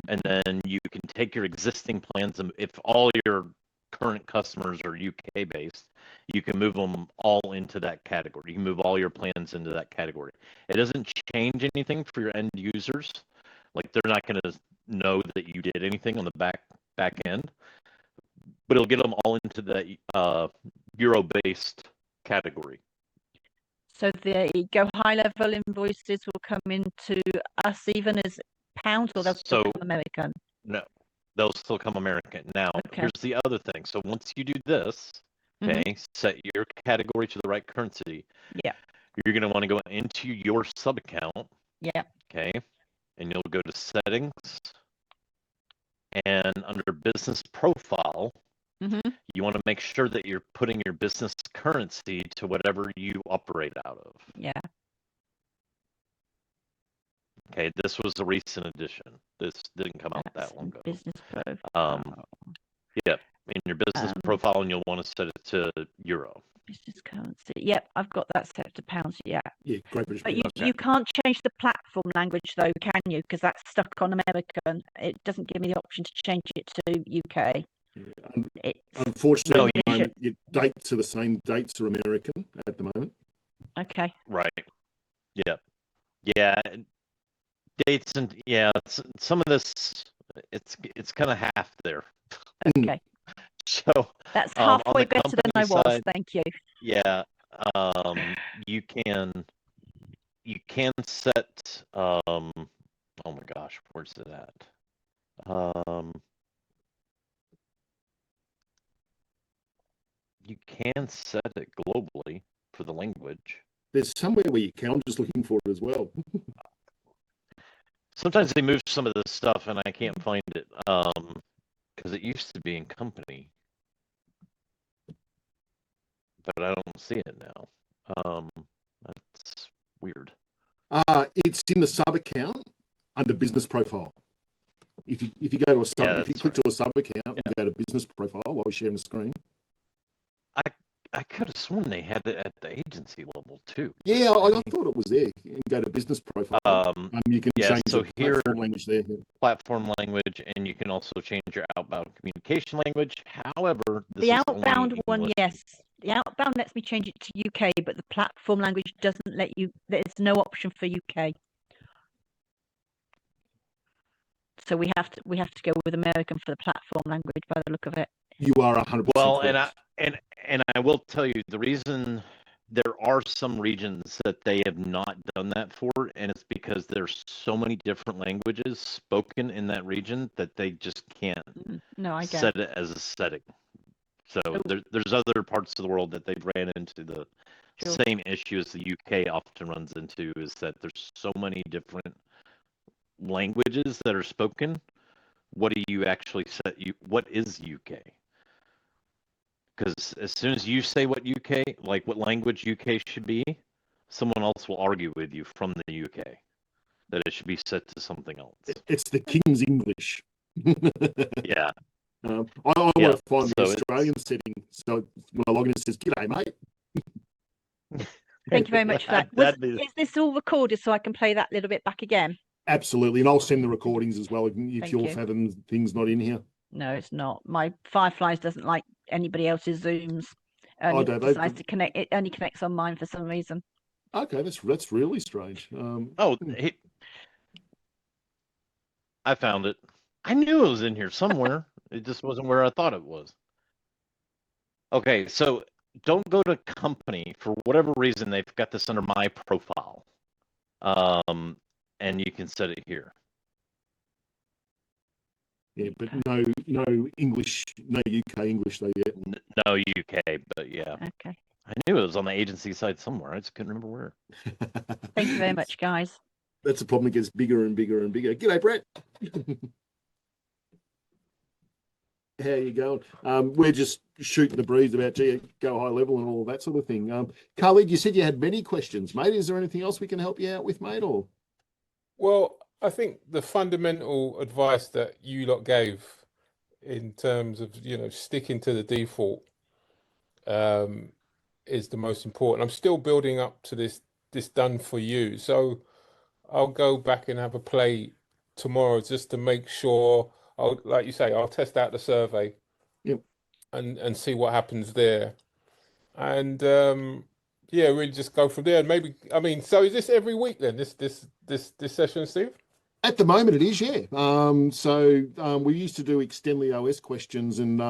D: And then you can take your existing plans, and if all your current customers are UK based, you can move them all into that category. You can move all your plans into that category. It doesn't change anything for your end users. Like they're not going to know that you did anything on the back end, but it'll get them all into the Euro based category.
C: So the GoHighLevel invoices will come into us even as pounds, or they'll still
D: So
C: come American?
D: no, they'll still come American. Now,
C: Okay.
D: here's the other thing. So once you do this,
C: Mhm.
D: okay, set your category to the right currency.
C: Yeah.
D: You're going to want to go into your sub account,
C: Yeah.
D: okay, and you'll go to settings, and under business profile,
C: Mhm.
D: you want to make sure that you're putting your business currency to whatever you operate out of.
C: Yeah.
D: Okay, this was a recent addition. This didn't come out
C: That's
D: that long ago.
C: business profile.
D: Yep, in your business profile, and you'll want to set it to euro.
C: Business currency. Yep, I've got that set to pounds. Yeah.
A: Yeah, Great British
C: But
A: Pound.
C: you can't change the platform language though, can you? Because that's stuck on American. It doesn't give me the option to change it to UK.
A: Yeah.
C: It's
A: Unfortunately,
D: No,
A: at the
C: you
A: moment, your dates are the same. Dates are American at the moment.
C: okay.
D: Right. Yep. Yeah. Dates and some of this, it's kind of half there.
C: Okay.
D: So
C: That's
D: on
C: halfway
D: the
C: better than I
D: company
C: was.
D: side,
C: Thank you.
D: yeah, you can set oh my gosh, where's it at? You can set it globally for the language.
A: There's somewhere where you can. I'm just looking for it as well.
D: Sometimes they move some of this stuff and I can't find it because it used to be in company, but I don't see it now. That's weird.
A: It's in the sub account under business profile. If you go to a sub, if you click to a sub account and go to business profile while we're sharing the screen.
D: I could have sworn they had it at the agency level too.
A: Yeah, I thought it was there. You can go to business profile. You can change the platform language there.
D: Platform language, and you can also change your outbound communication language. However, this
C: The
D: is
C: outbound
D: only
C: one,
D: English.
C: yes. The outbound lets me change it to UK, but the platform language doesn't let you. There's no option for UK. So we have to go with American for the platform language by the look of it.
A: You are 100%
D: well,
A: correct.
D: and I will tell you the reason there are some regions that they have not done that for, and it's because there's so many different languages spoken in that region that they just can't
C: No, I get
D: set it as a setting. So there's other parts of the world that they've ran into the same issue as the UK often runs into, is that there's so many different languages that are spoken. What do you actually set? What is UK? Because as soon as you say what UK, like what language UK should be, someone else will argue with you from the UK that it should be set to something else.
A: It's the King's English.
D: Yeah.
A: I want to find the
D: so
A: Australian setting. So when I log in, it says, "G'day, mate."
C: Thank you very much for that. Is this all recorded so I can play that little bit back again?
A: Absolutely, and I'll send the recordings as well if your Fathom thing's not in here.
C: No, it's not. My Fireflies doesn't like anybody else's Zooms. Only decides to connect. It only connects on mine for some reason.
A: Okay, that's really strange.
D: I found it. I knew it was in here somewhere. It just wasn't where I thought it was. Okay, so don't go to company. For whatever reason, they've got this under my profile. And you can set it here.
A: Yeah, but no English, no UK English though yet.
D: No UK, but yeah.
C: Okay.
D: I knew it was on the agency side somewhere. I just couldn't remember where.
C: Thank you very much, guys.
A: That's a problem. It gets bigger and bigger and bigger. G'day, Brett. How you going? We're just shooting the breeze about GoHighLevel and all that sort of thing. Khalid, you said you had many questions, mate. Is there anything else we can help you out with, mate? Or
E: well, I think the fundamental advice that you lot gave in terms of sticking to the default is the most important. I'm still building up to this done for you, so I'll go back and have a play tomorrow just to make sure. Like you say, I'll test out the survey, and see what happens there, and really just go from there. And maybe, so is this every week then? This session, Steve?
A: At the moment, it is, yeah. So we used to do Extendly OS questions, and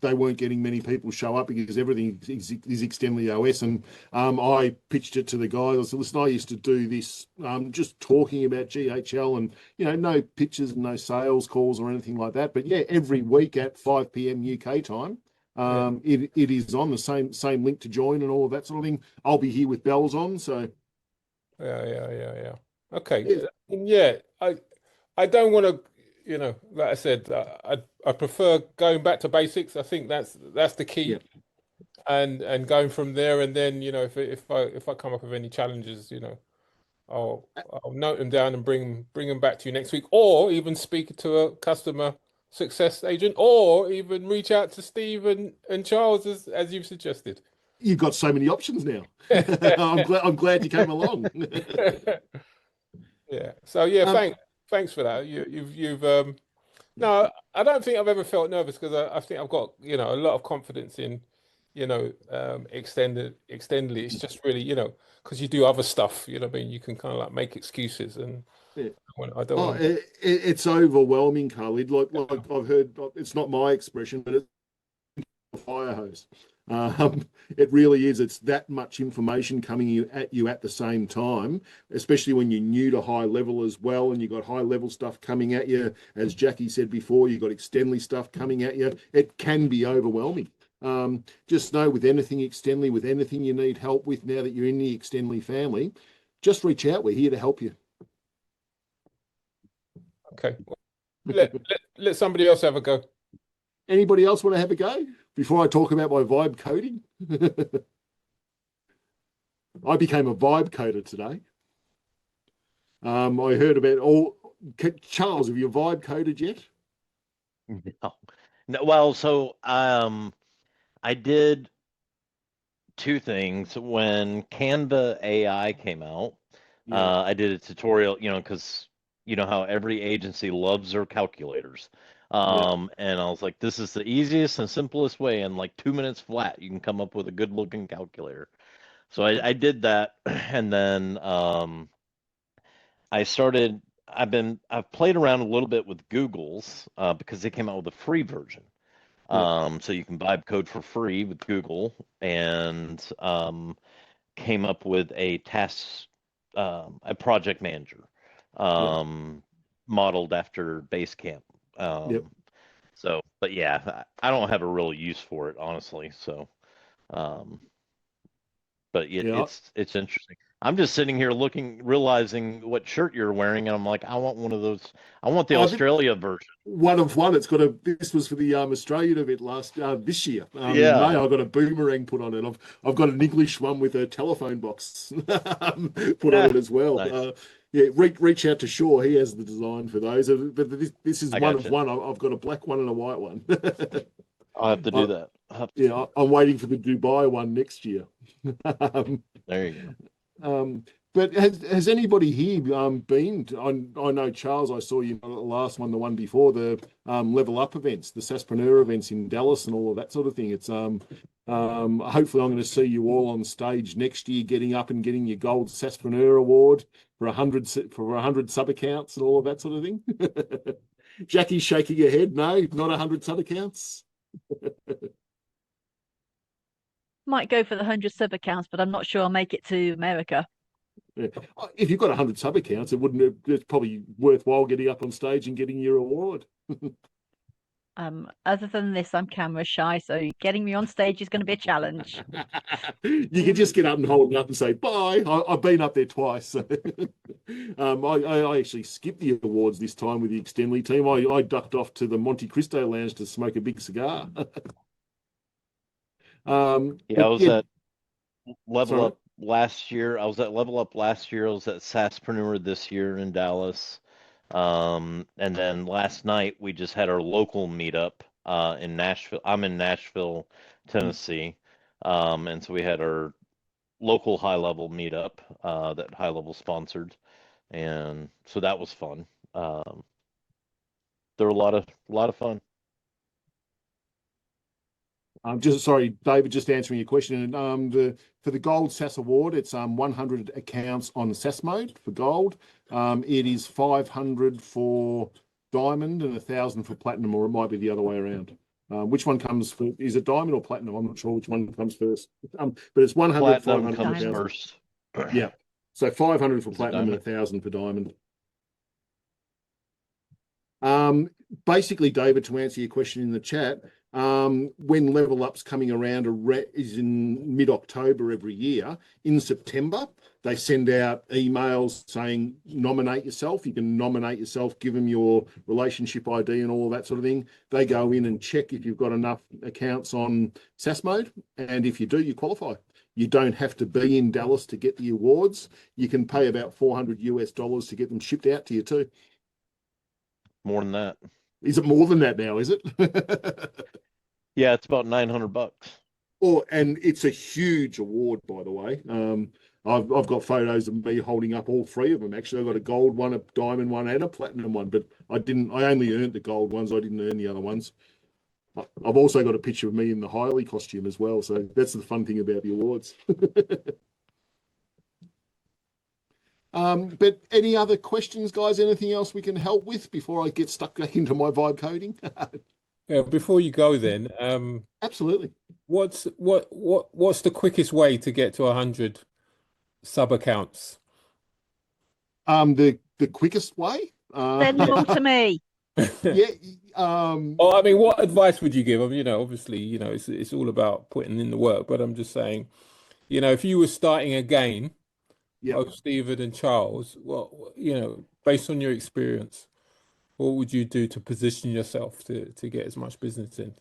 A: they weren't getting many people show up because everything is Extendly OS. And I pitched it to the guys. I said, listen, I used to do this just talking about GHL and, no pictures and no sales calls or anything like that. But yeah, every week at 5 p.m. UK time, it is on the same link to join and all of that sort of thing. I'll be here with bells on. So
E: yeah. Okay. Yeah, I don't want to, like I said, I prefer going back to basics. I think that's the key.
A: Yeah.
E: And going from there, and then if I come up with any challenges, I'll note them down and bring them back to you next week, or even speak to a customer success agent, or even reach out to Steve and Charles as you've suggested.
A: You've got so many options now. I'm glad you came along.
E: Yeah. So yeah, thanks for that. You've no, I don't think I've ever felt nervous, because I think I've got a lot of confidence in Extendly. It's just really because you do other stuff. I mean, you can kind of like make excuses, and I don't want.
A: It's overwhelming, Khalid. Like I've heard, it's not my expression, but it's a fire hose. It really is. It's that much information coming at you at the same time, especially when you're new to high level as well, and you've got high level stuff coming at you. As Jacqui said before, you've got Extendly stuff coming at you. It can be overwhelming. Just know, with anything Extendly, with anything you need help with now that you're in the Extendly family, just reach out. We're here to help you.
E: Okay. Let somebody else have a go.
A: Anybody else want to have a go before I talk about my vibe coding? I became a vibe coder today. I heard about Charles, have you vibe coded yet?
D: No. Well, so I did two things. When Canva AI came out, I did a tutorial, because how every agency loves their calculators. And I was like, this is the easiest and simplest way. In like 2 minutes flat, you can come up with a good looking calculator. So I did that. And then I've played around a little bit with Google's because they came out with a free version. So you can vibe code for free with Google, and came up with a project manager modeled after Basecamp. So, but yeah, I don't have a real use for it, honestly. So, but it's interesting. I'm just sitting here realizing what shirt you're wearing, and I'm like, I want one of those. I want the Australia version.
A: One of one. This was for the Australian event this year. In May, I got a boomerang put on it. I've got an English one with a telephone box put on it as well. Nice. Reach out to Shaw. He has the design for those. But this is one of one. I've got a black one and a white one.
D: I'll have to do that.
A: I'm waiting for the Dubai one next year.
D: There you go.
A: But has anybody here been? I know, Charles, I saw you the last one, the one before, the Level Up events, the SaaSpreneur events in Dallas and all of that sort of thing. It's hopefully I'm going to see you all on stage next year, getting up and getting your gold SaaSpreneur award for 100 sub accounts and all of that sort of thing. Jacqui's shaking her head. No, not 100 sub accounts.
C: Might go for the 100 sub accounts, but I'm not sure I'll make it to America.
A: Yeah. If you've got 100 sub accounts, it's probably worthwhile getting up on stage and getting your award.
C: Other ttn this, I'm camera shy, so getting me on stage is going to be a challenge.
A: You can just get up and hold it up and say bye. I've been up there twice. So. I actually skipped the awards this time with the Extendly team. I ducked off to the Monte Cristo Lounge to smoke a big cigar.
D: I was at Level Up last year. I was at Level Up last year. I was at SaaSpreneur this year in Dallas. And then last night we just had our local meetup in Nashville. I'm in Nashville, Tennessee. And so we had our local high level meetup that high level sponsored. And so that was fun. There were a lot of fun.
A: Sorry, David, just answering your question. For the Gold SaaS Award, it's 100 accounts on SaaS mode for Gold. It is 500 for Diamond and 1,000 for Platinum, or it might be the other way around. Which one comes first? Is it diamond or platinum? I'm not sure which one comes first. But it's 100,
D: Platinum
A: 500,
D: comes
A: 1,000.
D: first.
A: Yeah. So 500 for
D: Is it
A: platinum and
D: diamond?
A: 1,000 for diamond. Basically, David, to answer your question in the chat, when Level Up's coming around is in mid-October every year. In September, they send out emails saying nominate yourself. You can nominate yourself, give them your relationship ID and all that sort of thing. They go in and check if you've got enough accounts on SaaS mode, and if you do, you qualify. You don't have to be in Dallas to get the awards. You can pay about $400 to get them shipped out to you too.
D: More than that.
A: Is it more than that now? Is it?
D: Yeah, it's about $900.
A: And it's a huge award, by the way. I've got photos of me holding up all three of them. Actually, I've got a gold one, a diamond one, and a platinum one. But I only earned the gold ones. I didn't earn the other ones. I've also got a picture of me in the Hiley costume as well. So that's the fun thing about the awards. But any other questions, guys? Anything else we can help with before I get stuck back into my vibe coding?
E: Yeah, before you go then,
A: Absolutely.
E: what's the quickest way to get to 100 sub accounts?
A: The quickest way?
C: Send them all to me.
A: Yeah.
E: Oh, I mean, what advice would you give? I mean, obviously, it's all about putting in the work, but I'm just saying, if you were starting again,
A: Yeah.
E: both Steven and Charles, based on your experience, what would you do to position yourself to get as much business in?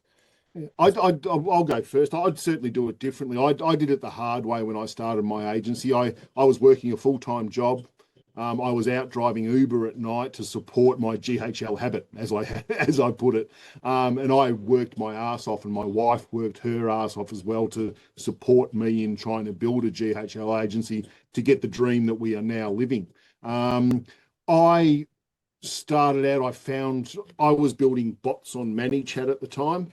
A: I'll go first. I'd certainly do it differently. I did it the hard way when I started my agency. I was working a full-time job. I was out driving Uber at night to support my GHL habit, as I put it. And I worked my ass off, and my wife worked her ass off as well to support me in trying to build a GHL agency to get the dream that we are now living. I started out, I found I was building bots on ManyChat at the time,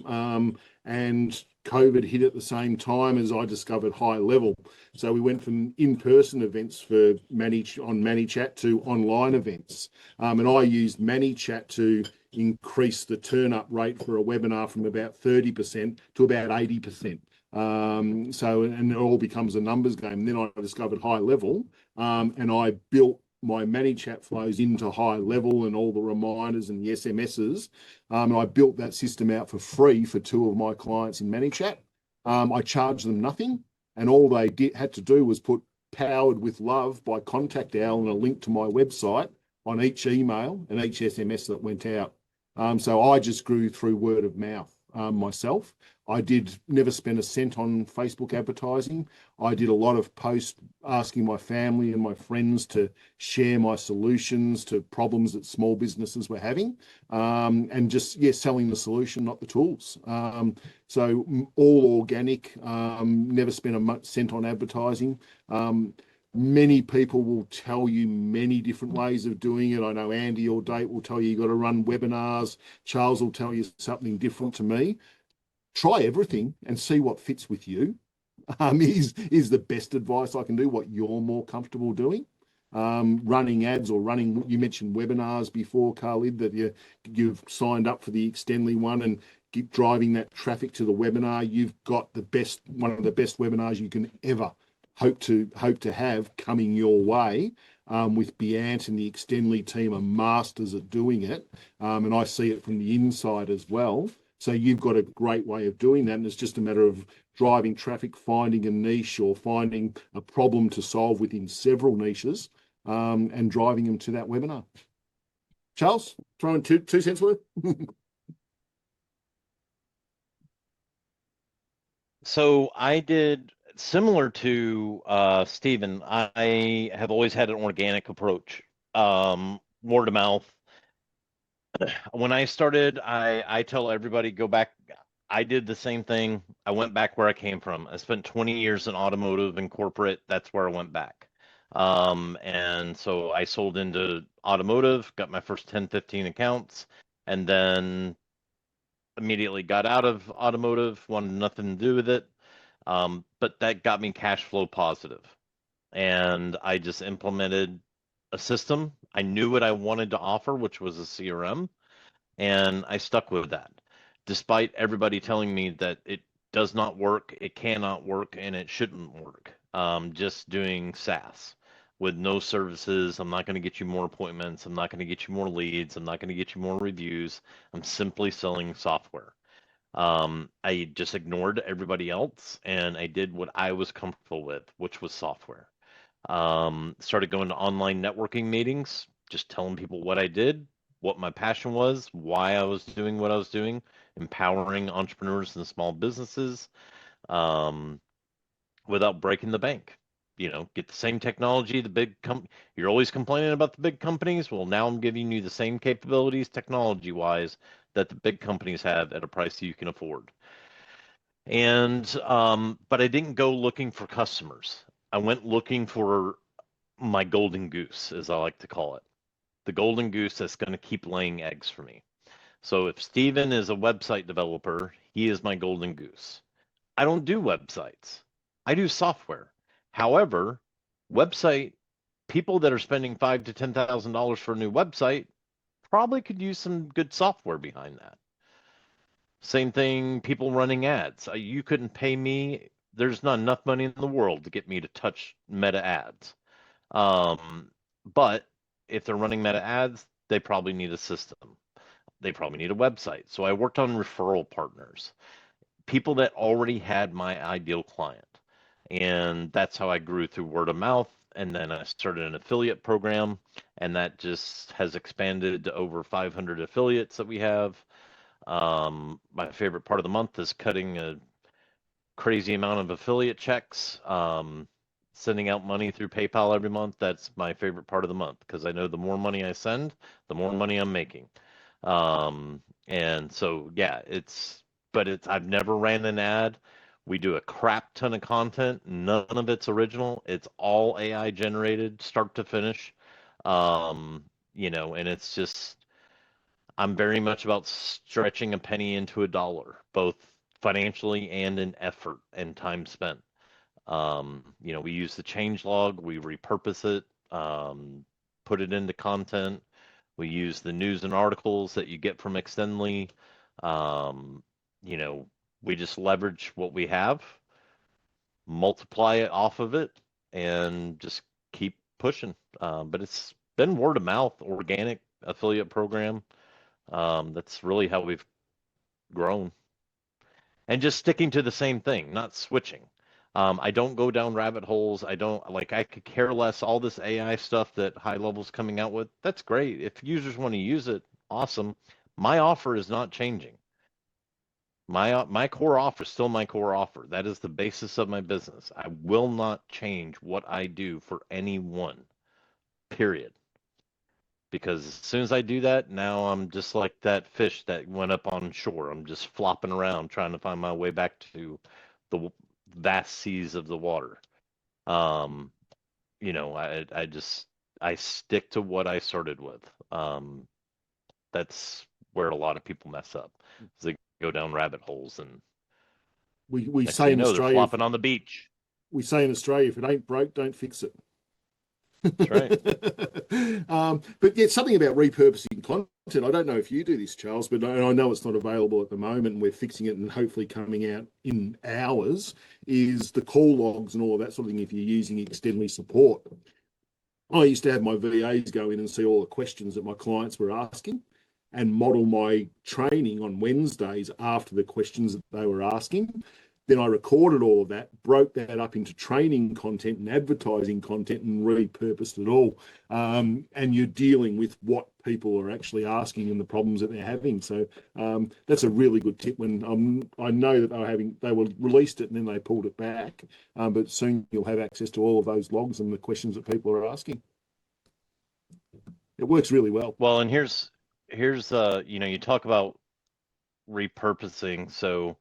A: and COVID hit at the same time as I discovered GoHighLevel. So we went from in-person events on ManyChat to online events. And I used ManyChat to increase the turn-up rate for a webinar from about 30% to about 80%. And it all becomes a numbers game. Then I discovered GoHighLevel, and I built my ManyChat flows into GoHighLevel and all the reminders and the SMSs. And I built that system out for free for two of my clients in ManyChat. I charged them nothing, and all they had to do was put "powered with love" by Contact Owl and a link to my website on each email and each SMS that went out. So I just grew through word of mouth myself. I did never spend a cent on Facebook advertising. I did a lot of posts asking my family and my friends to share my solutions to problems that small businesses were having, and just selling the solution, not the tools. So all organic. Never spent a cent on advertising. Many people will tell you many different ways of doing it. I know Andy or Date will tell you got to run webinars. Charles will tell you something different to me. Try everything and see what fits with you. Is the best advice I can do, what you're more comfortable doing. Running ads or you mentioned webinars before, Khalid, that you've signed up for the Extendly one and keep driving that traffic to the webinar. You've got one of the best webinars you can ever hope to have coming your way, with Beant and the Extendly team are masters at doing it. And I see it from the inside as well. So you've got a great way of doing that. And it's just a matter of driving traffic, finding a niche or finding a problem to solve within several niches, and driving them to that webinar. Charles, throwing two cents worth?
D: So I did similar to Steven. I have always had an organic approach, word of mouth. When I started, I tell everybody, go back. I did the same thing. I went back where I came from. I spent 20 years in automotive and corporate. That's where I went back. And so I sold into automotive, got my first 10, 15 accounts, and then immediately got out of automotive, wanted nothing to do with it. But that got me cash flow positive. And I just implemented a system. I knew what I wanted to offer, which was a CRM, and I stuck with that. despite everybody telling me that it does not work, it cannot work, and it shouldn't work. Just doing SaaS with no services. I'm not going to get you more appointments. I'm not going to get you more leads. I'm not going to get you more reviews. I'm simply selling software. I just ignored everybody else and I did what I was comfortable with, which was software. Started going to online networking meetings, just telling people what I did, what my passion was, why I was doing what I was doing, empowering entrepreneurs and small businesses, um, without breaking the bank. Get the same technology, you're always complaining about the big companies. Well, now I'm giving you the same capabilities technology-wise that the big companies have at a price that you can afford. And but I didn't go looking for customers. I went looking for my golden goose, as I like to call it. The golden goose that's going to keep laying eggs for me. So if Steven is a website developer, he is my golden goose. I don't do websites. I do software. However, website people that are spending $5,000 to $10,000 for a new website probably could use some good software behind that. Same thing, people running ads. You couldn't pay me. There's not enough money in the world to get me to touch Meta ads. But if they're running Meta ads, they probably need a system. They probably need a website. So I worked on referral partners, people that already had my ideal client. And that's how I grew through word of mouth. And then I started an affiliate program, and that just has expanded to over 500 affiliates that we have. My favorite part of the month is cutting a crazy amount of affiliate checks, sending out money through PayPal every month. That's my favorite part of the month because I know the more money I send, the more money I'm making. And so, yeah, I've never ran an ad. We do a crap ton of content. None of it's original. It's all AI generated, start to finish. And it's just, I'm very much about stretching a penny into a dollar, both financially and in effort and time spent. We use the change log, we repurpose it, put it into content. We use the news and articles that you get from Extendly. Um, we just leverage what we have, multiply it off of it, and just keep pushing. But it's been word of mouth, organic affiliate program. That's really how we've grown. And just sticking to the same thing, not switching. I don't go down rabbit holes. I could care less. All this AI stuff that GoHighLevel's coming out with, that's great. If users want to use it, awesome. My offer is not changing. My core offer is still my core offer. That is the basis of my business. I will not change what I do for anyone, period. Because as soon as I do that, now I'm just like that fish that went up on shore. I'm just flopping around trying to find my way back to the vast seas of the water. I stick to what I started with. That's where a lot of people mess up. Is they go down rabbit holes and
A: we
D: next
A: say
D: thing
A: in
D: you know, they're
A: Australia,
D: flopping on the beach.
A: we say in Australia, if it ain't broke, don't fix it.
D: That's right.
A: But yeah, something about repurposing content. I don't know if you do this, Charles, but I know it's not available at the moment, and we're fixing it and hopefully coming out in hours. Is the call logs and all of that sort of thing if you're using Extendly support. I used to have my VAs go in and see all the questions that my clients were asking and model my training on Wednesdays after the questions that they were asking. Then I recorded all of that, broke that up into training content and advertising content and repurposed it all. And you're dealing with what people are actually asking and the problems that they're having. So that's a really good tip. When I know that they were released it and then they pulled it back, but soon you'll have access to all of those logs and the questions that people are asking. It works really well.
D: Well, and here's you talk about repurposing. So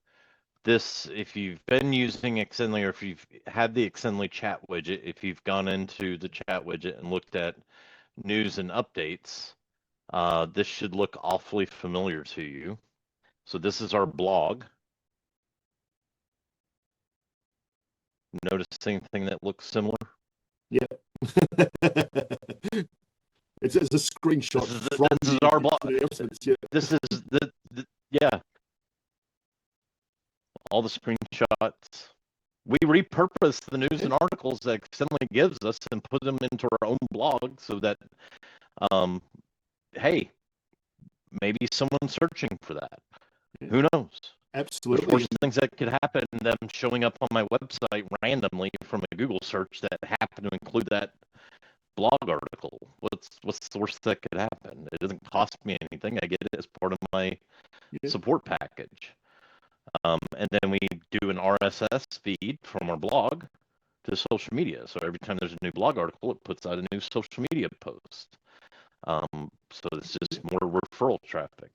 D: if you've been using Extendly or if you've had the Extendly chat widget, if you've gone into the chat widget and looked at news and updates, this should look awfully familiar to you. So this is our blog. Notice anything that looks similar?
A: Yeah. It's a screenshot.
D: This is our blog.
A: Yeah.
D: This is yeah. all the screenshots. We repurpose the news and articles that Extendly gives us and put them into our own blog so that, hey, maybe someone's searching for that. Who knows?
A: Absolutely.
D: There's worse things that could happen than them showing up on my website randomly from a Google search that happened to include that blog article. What's the worst that could happen? It doesn't cost me anything. I get it as part of my support package. And then we do an RSS feed from our blog to social media. So every time there's a new blog article, it puts out a new social media post. So it's just more referral traffic.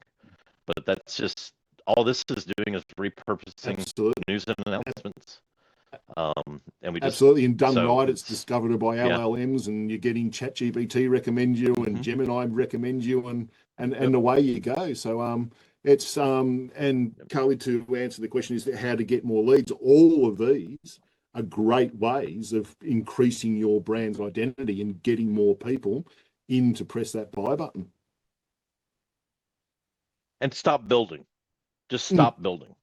D: But that's just all this is doing is repurposing news and announcements. And we just,
A: absolutely, and done right, it's discovered by LLMs, and you're getting ChatGPT recommend you, and Gemini recommend you, and away you go. So it's and Khalid, to answer the question, is how to get more leads. All of these are great ways of increasing your brand's identity and getting more people in to press that buy button.
D: And stop building. Just stop building.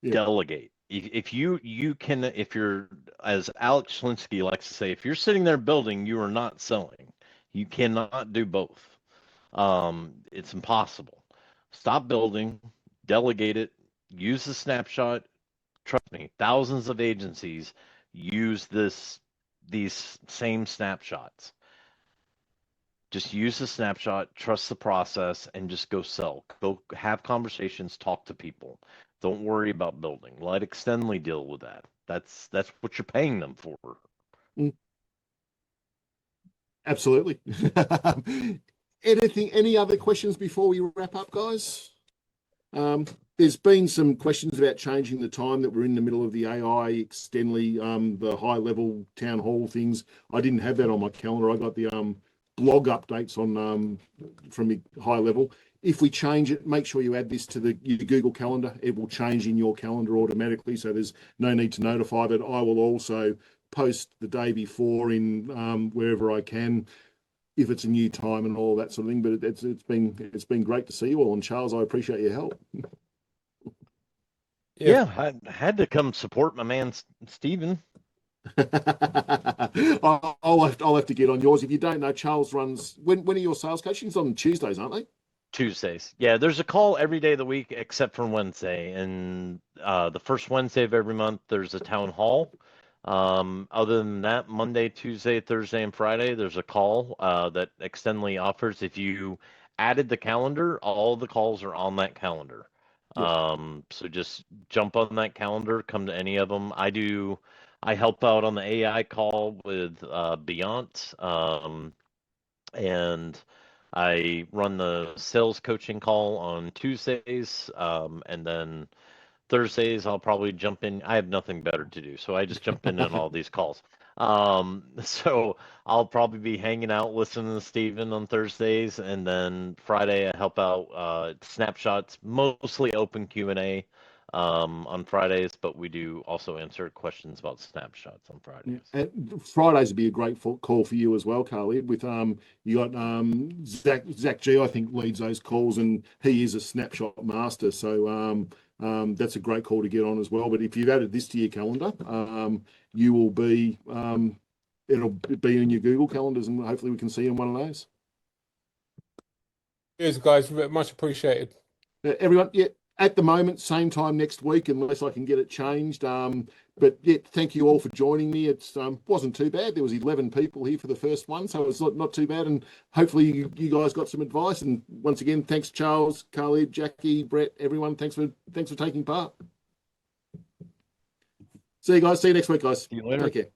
A: Yeah.
D: Delegate. If you can, if you're, as Alex Schlinsky likes to say, if you're sitting there building, you are not selling. You cannot do both. It's impossible. Stop building, delegate it, use the snapshot. Trust me, thousands of agencies use these same snapshots. Just use the snapshot, trust the process, and just go sell. Go have conversations, talk to people. Don't worry about building. Let Extendly deal with that. That's what you're paying them for.
A: Absolutely. Any other questions before we wrap up, guys? There's been some questions about changing the time that we're in the middle of the AI Extendly, the high level town hall things. I didn't have that on my calendar. I got the blog updates on from high level. If we change it, make sure you add this to your Google Calendar. It will change in your calendar automatically, so there's no need to notify that. I will also post the day before in wherever I can, if it's a new time and all that sort of thing. But it's been great to see you all, and Charles, I appreciate your help.
D: Yeah, I had to come support my man Steven.
A: I'll have to get on yours. If you don't know, Charles runs. When are your sales coachings? On Tuesdays, aren't they?
D: Tuesdays. Yeah, there's a call every day of the week except for Wednesday. And the first Wednesday of every month, there's a town hall. Other than that, Monday, Tuesday, Thursday, and Friday, there's a call that Extendly offers. If you added the calendar, all the calls are on that calendar. So just jump on that calendar, come to any of them. I help out on the AI call with Beyond, and I run the sales coaching call on Tuesdays, and then Thursdays I'll probably jump in. I have nothing better to do, so I just jump in on all these calls. So I'll probably be hanging out listening to Steven on Thursdays, and then Friday I help out snapshots, mostly open Q&A on Fridays, but we do also answer questions about snapshots on Fridays.
A: And Fridays would be a great call for you as well, Khalid. With you got Zach G, I think, leads those calls, and he is a snapshot master. So that's a great call to get on as well. But if you've added this to your calendar, you will be it'll be in your Google calendars, and hopefully we can see you in one of those.
E: Cheers, guys. Much appreciated.
A: Everyone, at the moment, same time next week, unless I can get it changed. But thank you all for joining me. It wasn't too bad. There was 11 people here for the first one, so it's not too bad. And hopefully you guys got some advice. And once again, thanks, Charles, Khalid, Jacqui, Brett, everyone. Thanks for taking part. See you guys. See you next week, guys.
D: See you later.
A: Take care.